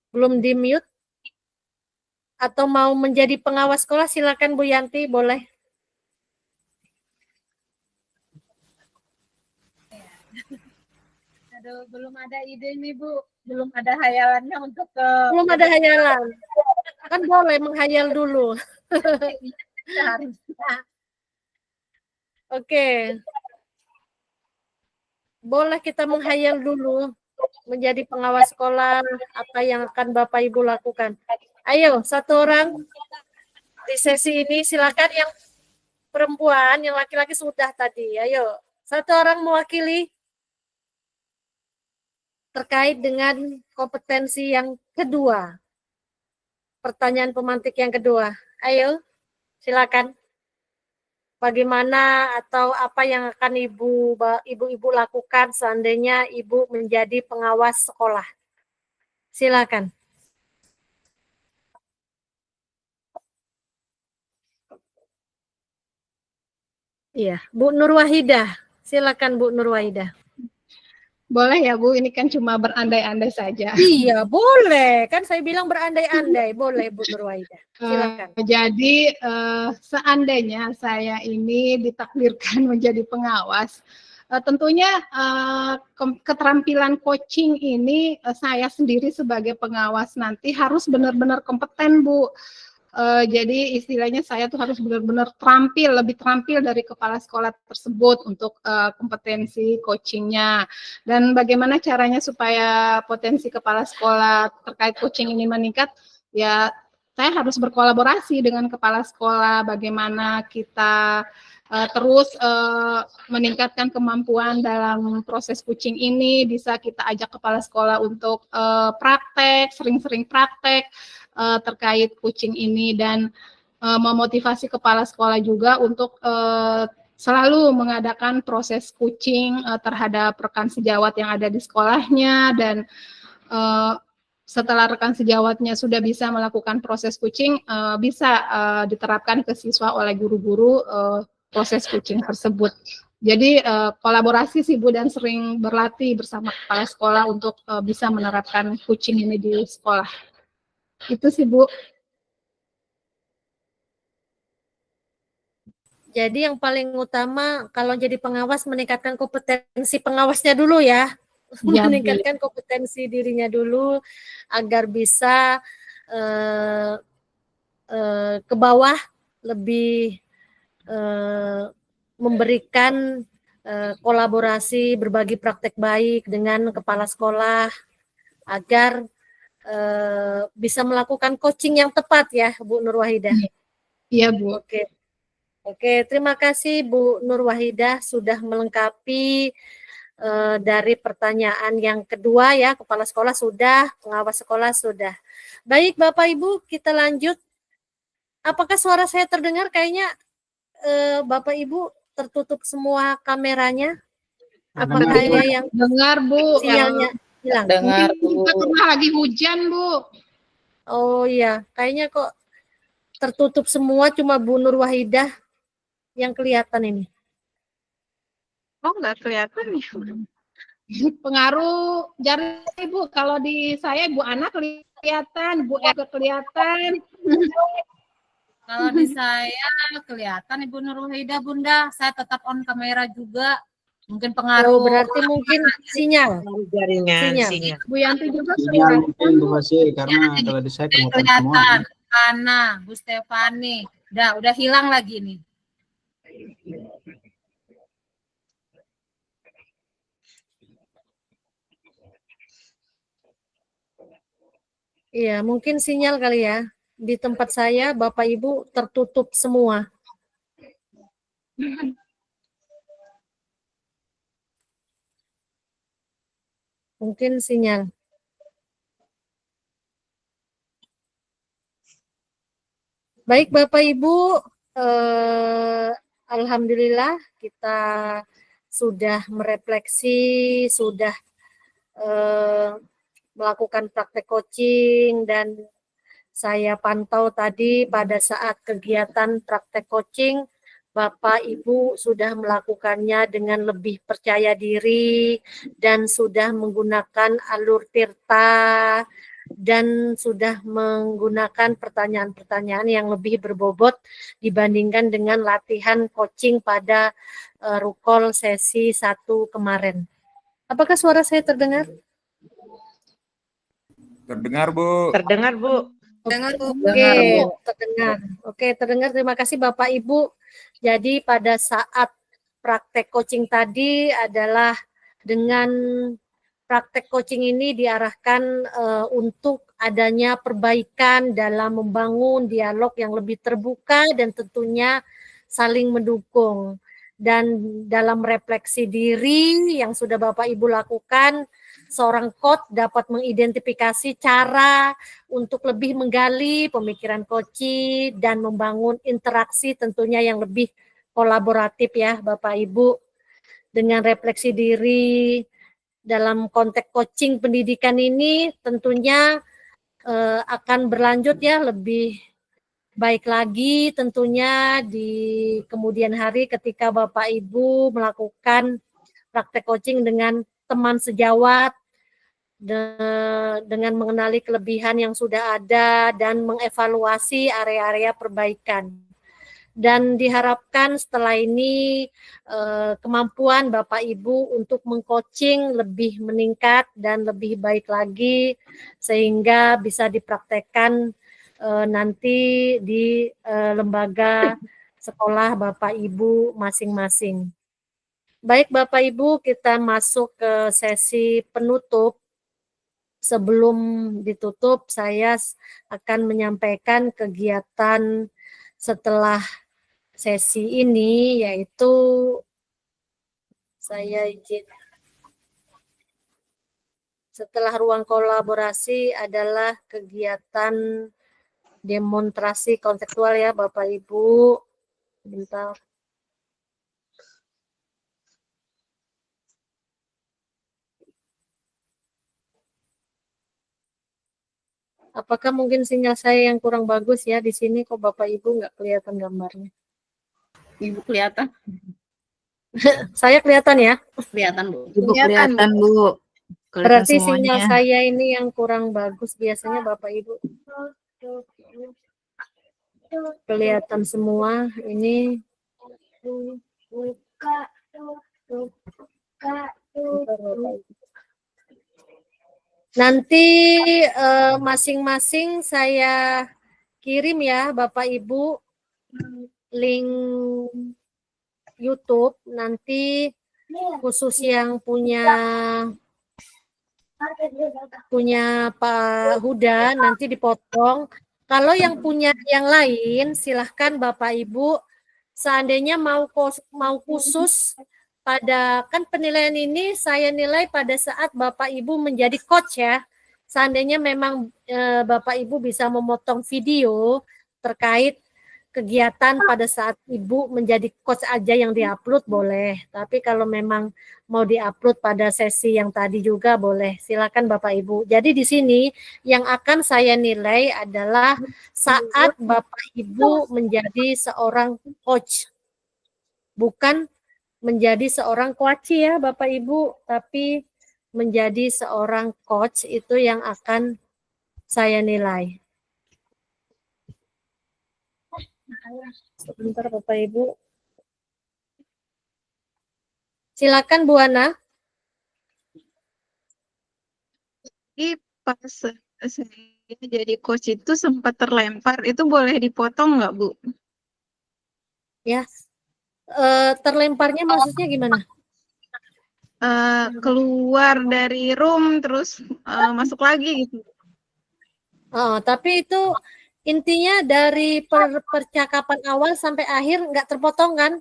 belum di mute? Atau mau menjadi pengawas sekolah, silakan Bu Yanti, boleh. Aduh, belum ada ide nih Bu, belum ada hayalannya untuk ke. Belum ada hayalan. Kan boleh menghayal dulu. Harusnya. Oke. Boleh kita menghayal dulu menjadi pengawas sekolah, apa yang akan Bapak Ibu lakukan. Ayo, satu orang di sesi ini, silakan yang perempuan, yang laki-laki sudah tadi. Ayo, satu orang mewakili terkait dengan kompetensi yang kedua. Pertanyaan pemantik yang kedua. Ayo, silakan. Bagaimana atau apa yang akan ibu-ibu lakukan seandainya ibu menjadi pengawas sekolah? Silakan. Iya, Bu Nur Wahidah. Silakan Bu Nur Wahidah. Boleh ya Bu, ini kan cuma berandai-andai saja. Iya, boleh. Kan saya bilang berandai-andai. Boleh Bu Nur Wahidah. Silakan. Jadi seandainya saya ini ditakdirkan menjadi pengawas, tentunya keterampilan coaching ini saya sendiri sebagai pengawas nanti harus benar-benar kompeten Bu. Jadi istilahnya saya tuh harus benar-benar lebih terampil dari kepala sekolah tersebut untuk kompetensi coachingnya. Dan bagaimana caranya supaya potensi kepala sekolah terkait coaching ini meningkat? Ya, saya harus berkolaborasi dengan kepala sekolah, bagaimana kita terus meningkatkan kemampuan dalam proses coaching ini, bisa kita ajak kepala sekolah untuk praktek, sering-sering praktek terkait coaching ini, dan memotivasi kepala sekolah juga untuk selalu mengadakan proses coaching terhadap rekan sejawat yang ada di sekolahnya, dan setelah rekan sejawatnya sudah bisa melakukan proses coaching, bisa diterapkan ke siswa oleh guru-guru proses coaching tersebut. Jadi kolaborasi sih Bu, dan sering berlatih bersama kepala sekolah untuk bisa menerapkan coaching ini di sekolah. Itu sih Bu. Jadi yang paling utama kalau jadi pengawas meningkatkan kompetensi pengawasnya dulu ya. Ya, meningkatkan kompetensi dirinya dulu agar bisa ke bawah lebih memberikan kolaborasi, berbagi praktek baik dengan kepala sekolah agar bisa melakukan coaching yang tepat ya Bu Nur Wahidah. Iya Bu. Oke, terima kasih Bu Nur Wahidah sudah melengkapi dari pertanyaan yang kedua ya, kepala sekolah sudah, pengawas sekolah sudah. Baik Bapak Ibu, kita lanjut. Apakah suara saya terdengar? Kayaknya Bapak Ibu tertutup semua kameranya. Apakah ada yang dengar Bu? Sinyalnya hilang. Dengar Mungkin Bu. karena lagi hujan Bu. Oh iya, kayaknya kok tertutup semua, cuma Bu Nur Wahidah yang kelihatan ini. Oh, nggak kelihatan nih. Pengaruh jari Bu, kalau di saya Bu Ana kelihatan, Bu Eka kelihatan. Kalau di saya kelihatan Ibu Nur Wahidah Bunda, saya tetap on kamera juga. Mungkin pengaruh. Oh, berarti mungkin sinyal. Jaringan, Sinyal. Bu Yanti juga Sinyal kelihatan. mungkin Bu Basir, karena kalau di saya kelihatan semua. kelihatan. Ana, Bu Stefani. Udah hilang lagi nih. Iya, mungkin sinyal kali ya. Di tempat saya, Bapak Ibu tertutup semua. Mungkin sinyal. Baik Bapak Ibu, alhamdulillah kita sudah merefleksi, sudah melakukan praktek coaching, dan saya pantau tadi pada saat kegiatan praktek coaching, Bapak Ibu sudah melakukannya dengan lebih percaya diri dan sudah menggunakan alur tirta dan sudah menggunakan pertanyaan-pertanyaan yang lebih berbobot dibandingkan dengan latihan coaching pada Rukol sesi 1 kemarin. Apakah suara saya terdengar? Terdengar, Bu. Terdengar, Bu. Dengar, Bu. Oke, terdengar. Oke, terdengar. Terima kasih Bapak Ibu. Jadi pada saat praktek coaching tadi adalah dengan praktek coaching ini diarahkan untuk adanya perbaikan dalam membangun dialog yang lebih terbuka dan tentunya saling mendukung. Dan dalam refleksi diri yang sudah Bapak Ibu lakukan, seorang coach dapat mengidentifikasi cara untuk lebih menggali pemikiran coach dan membangun interaksi tentunya yang lebih kolaboratif ya Bapak Ibu. Dengan refleksi diri dalam konteks coaching pendidikan ini tentunya akan berlanjut ya lebih baik lagi tentunya di kemudian hari ketika Bapak Ibu melakukan praktek coaching dengan teman sejawat dengan mengenali kelebihan yang sudah ada dan mengevaluasi area-area perbaikan. Dan diharapkan setelah ini kemampuan Bapak Ibu untuk mengcoaching lebih meningkat dan lebih baik lagi sehingga bisa dipraktekkan nanti di lembaga sekolah Bapak Ibu masing-masing. Baik Bapak Ibu, kita masuk ke sesi penutup. Sebelum ditutup, saya akan menyampaikan kegiatan setelah sesi ini, yaitu saya izin. Setelah ruang kolaborasi adalah kegiatan demonstrasi konseptual ya Bapak Ibu. Bentar. Apakah mungkin sinyal saya yang kurang bagus ya di sini kok Bapak Ibu nggak kelihatan gambarnya? Ibu kelihatan? Saya kelihatan ya? Kelihatan, Bu. Ibu kelihatan, Bu. Kelihatan Berarti semuanya. sinyal saya ini yang kurang bagus biasanya Bapak Ibu. Kelihatan semua ini. Nanti masing-masing saya kirim ya Bapak Ibu link YouTube, nanti khusus yang punya Pak Huda nanti dipotong. Kalau yang punya yang lain silahkan Bapak Ibu seandainya mau khusus pada kan penilaian ini saya nilai pada saat Bapak Ibu menjadi coach ya. Seandainya memang Bapak Ibu bisa memotong video terkait kegiatan pada saat Ibu menjadi coach aja yang diupload boleh. Tapi kalau memang mau diupload pada sesi yang tadi juga boleh. Silakan Bapak Ibu. Jadi di sini yang akan saya nilai adalah saat Bapak Ibu menjadi seorang coach. Bukan menjadi seorang coach ya Bapak Ibu, tapi menjadi seorang coach itu yang akan saya nilai. Sebentar Bapak Ibu. Silakan Bu Ana. Jadi pas saya jadi coach itu sempat terlempar, itu boleh dipotong nggak, Bu? Ya. Terlemparnya maksudnya gimana? Keluar dari room terus masuk lagi gitu. Tapi itu intinya dari percakapan awal sampai akhir nggak terpotong kan?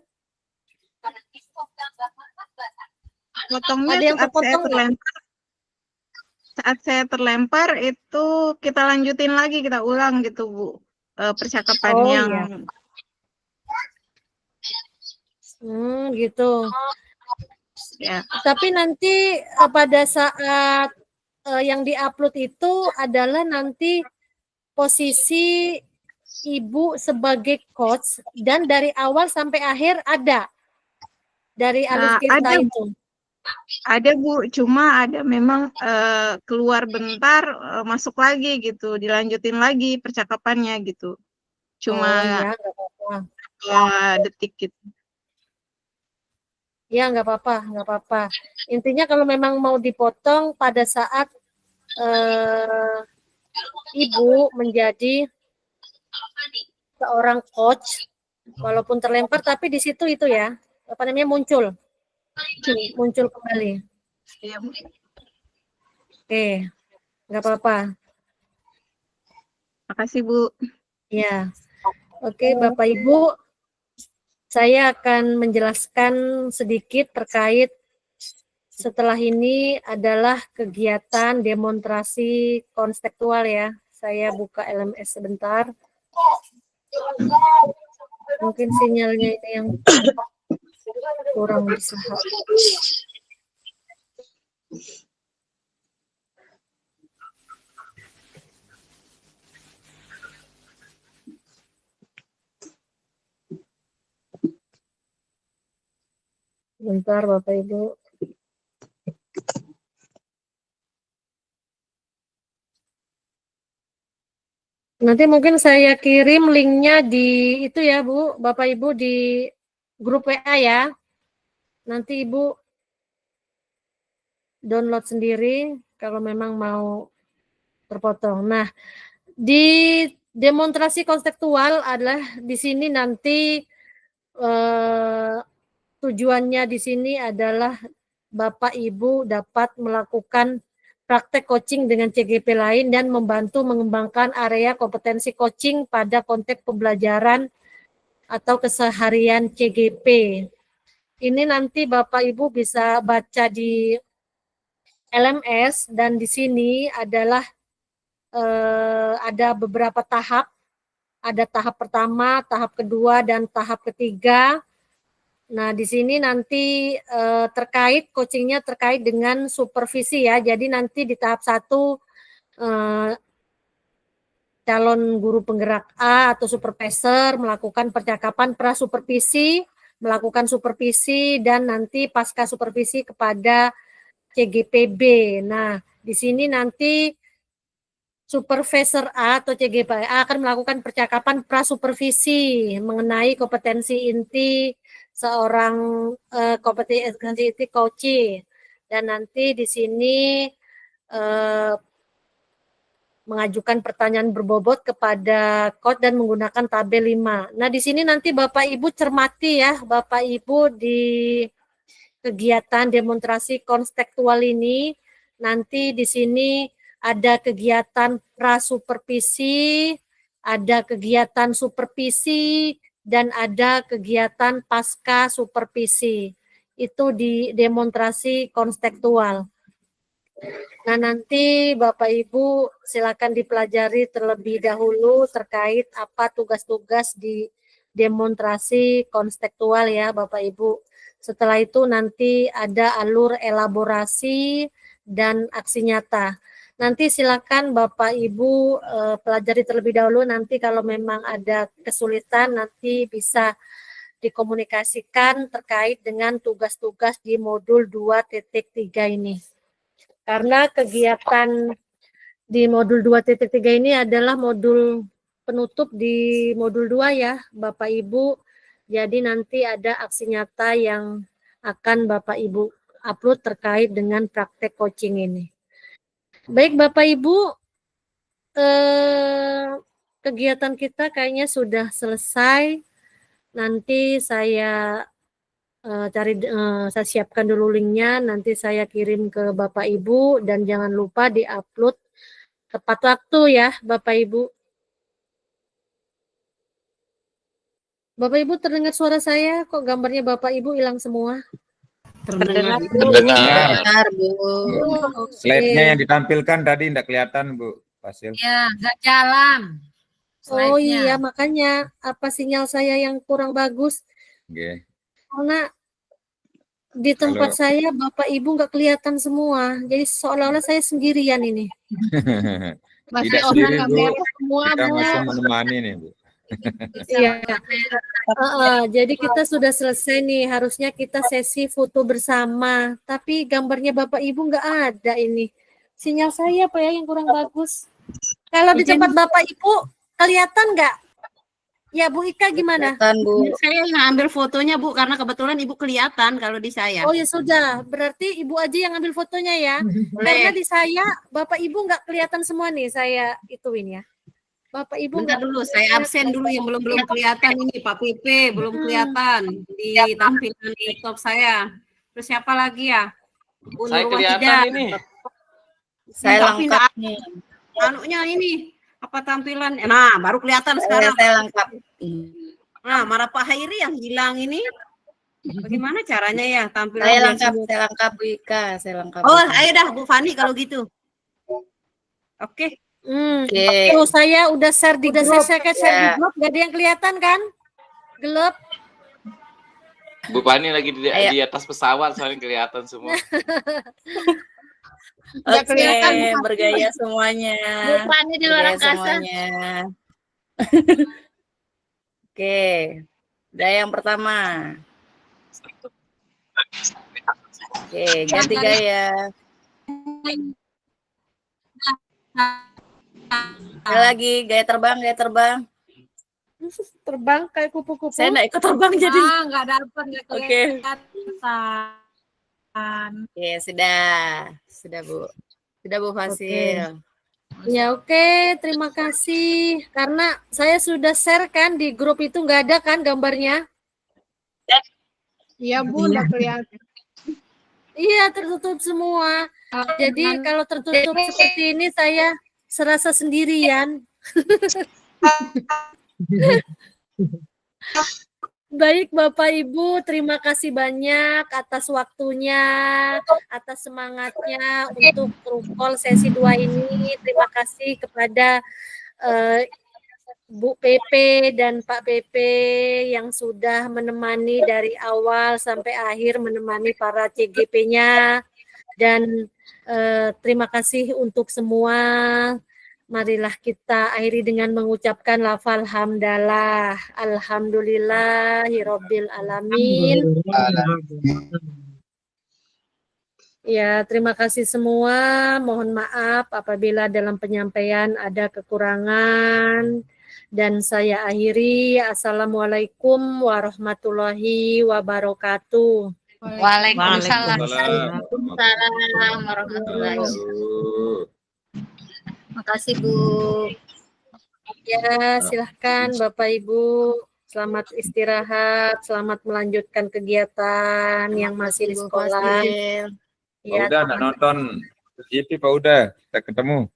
Potongnya Ada yang terpotong saat saya terlempar itu kita lanjutin lagi, kita ulang gitu Bu, percakapan yang gitu. Ya. Tapi nanti pada saat yang diupload itu adalah nanti posisi Ibu sebagai coach dan dari awal sampai akhir ada dari alur cerita itu. Ada Bu, cuma ada memang keluar bentar masuk lagi gitu, dilanjutin lagi percakapannya gitu. Cuma ya, beberapa detik gitu. Ya, nggak apa-apa, nggak apa-apa. Intinya kalau memang mau dipotong pada saat Ibu menjadi seorang coach, walaupun terlempar, tapi di situ itu ya, apa namanya, muncul kembali. Iya, Bu. Oke, nggak apa-apa. Makasih, Bu. Ya, oke, Bapak Ibu, saya akan menjelaskan sedikit terkait setelah ini adalah kegiatan demonstrasi konstekstual ya. Saya buka LMS sebentar. Mungkin sinyalnya ini yang kurang bersahabat. Bentar Bapak Ibu. Nanti mungkin saya kirim linknya di itu ya Bu, Bapak Ibu di grup WA ya. Nanti Ibu download sendiri kalau memang mau terpotong. Nah, di demonstrasi konstekstual adalah di sini nanti tujuannya di sini adalah Bapak Ibu dapat melakukan praktek coaching dengan CGP lain dan membantu mengembangkan area kompetensi coaching pada konteks pembelajaran atau keseharian CGP. Ini nanti Bapak Ibu bisa baca di LMS dan di sini adalah ada beberapa tahap. Ada tahap pertama, tahap kedua, dan tahap ketiga. Nah, di sini nanti terkait coachingnya terkait dengan supervisi ya. Jadi nanti di tahap 1 calon guru penggerak A atau supervisor melakukan percakapan pra-supervisi, melakukan supervisi, dan nanti pasca supervisi kepada CGPB. Nah, di sini nanti supervisor A atau CGP A akan melakukan percakapan pra-supervisi mengenai kompetensi inti seorang kompetensi inti coaching. Dan nanti di sini mengajukan pertanyaan berbobot kepada coach dan menggunakan tabel 5. Nah, di sini nanti Bapak Ibu cermati ya, Bapak Ibu di kegiatan demonstrasi konstekstual ini, nanti di sini ada kegiatan pra-supervisi, ada kegiatan supervisi, dan ada kegiatan pasca supervisi. Itu di demonstrasi konstekstual. Nah, nanti Bapak Ibu silakan dipelajari terlebih dahulu terkait apa tugas-tugas di demonstrasi konstekstual ya Bapak Ibu. Setelah itu nanti ada alur elaborasi dan aksi nyata. Nanti silakan Bapak Ibu pelajari terlebih dahulu, nanti kalau memang ada kesulitan nanti bisa dikomunikasikan terkait dengan tugas-tugas di modul 2.3 ini. Karena kegiatan di modul 2.3 ini adalah modul penutup di modul 2 ya, Bapak Ibu. Jadi nanti ada aksi nyata yang akan Bapak Ibu upload terkait dengan praktek coaching ini. Baik Bapak Ibu, kegiatan kita kayaknya sudah selesai. Nanti saya saya siapkan dulu linknya, nanti saya kirim ke Bapak Ibu, dan jangan lupa di-upload tepat waktu ya Bapak Ibu. Bapak Ibu terdengar suara saya? Kok gambarnya Bapak Ibu hilang semua? Terdengar. Terdengar. Bu. Oh, Slide-nya yang ditampilkan tadi tidak kelihatan, Bu Fasil. Ya, nggak jalan. Oh Slide-nya. iya, makanya apa sinyal saya yang kurang bagus? Oke. Karena di tempat saya Bapak Ibu nggak kelihatan semua, jadi seolah-olah saya sendirian ini. Masih Tidak orang sendiri, Bu. kamera semua, Kita Bu. masih menemani nih, Bu. Iya. Jadi kita sudah selesai nih, harusnya kita sesi foto bersama, tapi gambarnya Bapak Ibu nggak ada ini. Sinyal saya apa ya yang kurang bagus? Kalau di tempat Bapak Ibu kelihatan nggak Ya, Bu Ika gimana? Kelihatan, Bu. Saya yang ambil fotonya Bu, karena kebetulan Ibu kelihatan kalau di saya. Oh ya sudah, berarti Ibu aja yang ambil fotonya ya. Karena di saya, Bapak Ibu nggak kelihatan semua nih, saya ituin ya. Bapak Ibu Bentar nggak dulu, saya absen dulu yang belum kelihatan ini Pak PP, belum kelihatan di tampilan laptop saya. Terus siapa lagi ya? Bu Saya Nurwahidah. kelihatan ini. Saya Pindah-pindah. lengkap nih. Anunya ini apa tampilan? Nah, baru kelihatan sekarang. Saya lengkap. Nah, Mara Pak Hairi yang hilang ini. Bagaimana caranya ya tampilan? Saya biar lengkap Bu Ika, saya lengkap. Oh, ayo dah Bu Fani kalau gitu. Oke. Oke. Oh, saya udah share di grup. Saya share di Ya. grup, gak ada yang kelihatan kan? Gelap. Bu Fani lagi di Ayo. atas pesawat, soalnya kelihatan semua. Nggak Oke, kelihatan, Bu. bergaya semuanya. Bu Fani di luar Bergaya angkasa. semuanya. Oke, udah yang pertama. Oke, ganti gaya. Ada lagi, gaya terbang, gaya terbang. Terbang kayak kupu-kupu. Saya nggak ikut terbang jadi. Nggak dapat, nggak Oke. kelihatan. Oke, sudah Bu. Sudah Bu Fasil. Ya oke, terima kasih. Karena saya sudah share kan di grup itu nggak ada kan gambarnya? Iya Bu, nggak kelihatan. Iya, tertutup semua. Jadi kalau tertutup seperti ini saya serasa sendirian. Baik Bapak Ibu, terima kasih banyak atas waktunya, atas semangatnya untuk Rukol sesi 2 ini. Terima kasih kepada Bu PP dan Pak PP yang sudah menemani dari awal sampai akhir, menemani para CGP-nya. Dan terima kasih untuk semua. Marilah kita akhiri dengan mengucapkan lafal hamdalah. Alhamdulillahirabbil alamin. Ya, terima kasih semua. Mohon maaf apabila dalam penyampaian ada kekurangan. Dan saya akhiri. Assalamualaikum warahmatullahi wabarakatuh. Waalaikumsalam. Waalaikumsalam warahmatullahi wabarakatuh. Makasih Bu. Ya, silahkan Bapak Ibu. Selamat istirahat, selamat melanjutkan kegiatan yang masih di sekolah. Pak Uda nggak nonton GP Pak Uda, kita ketemu.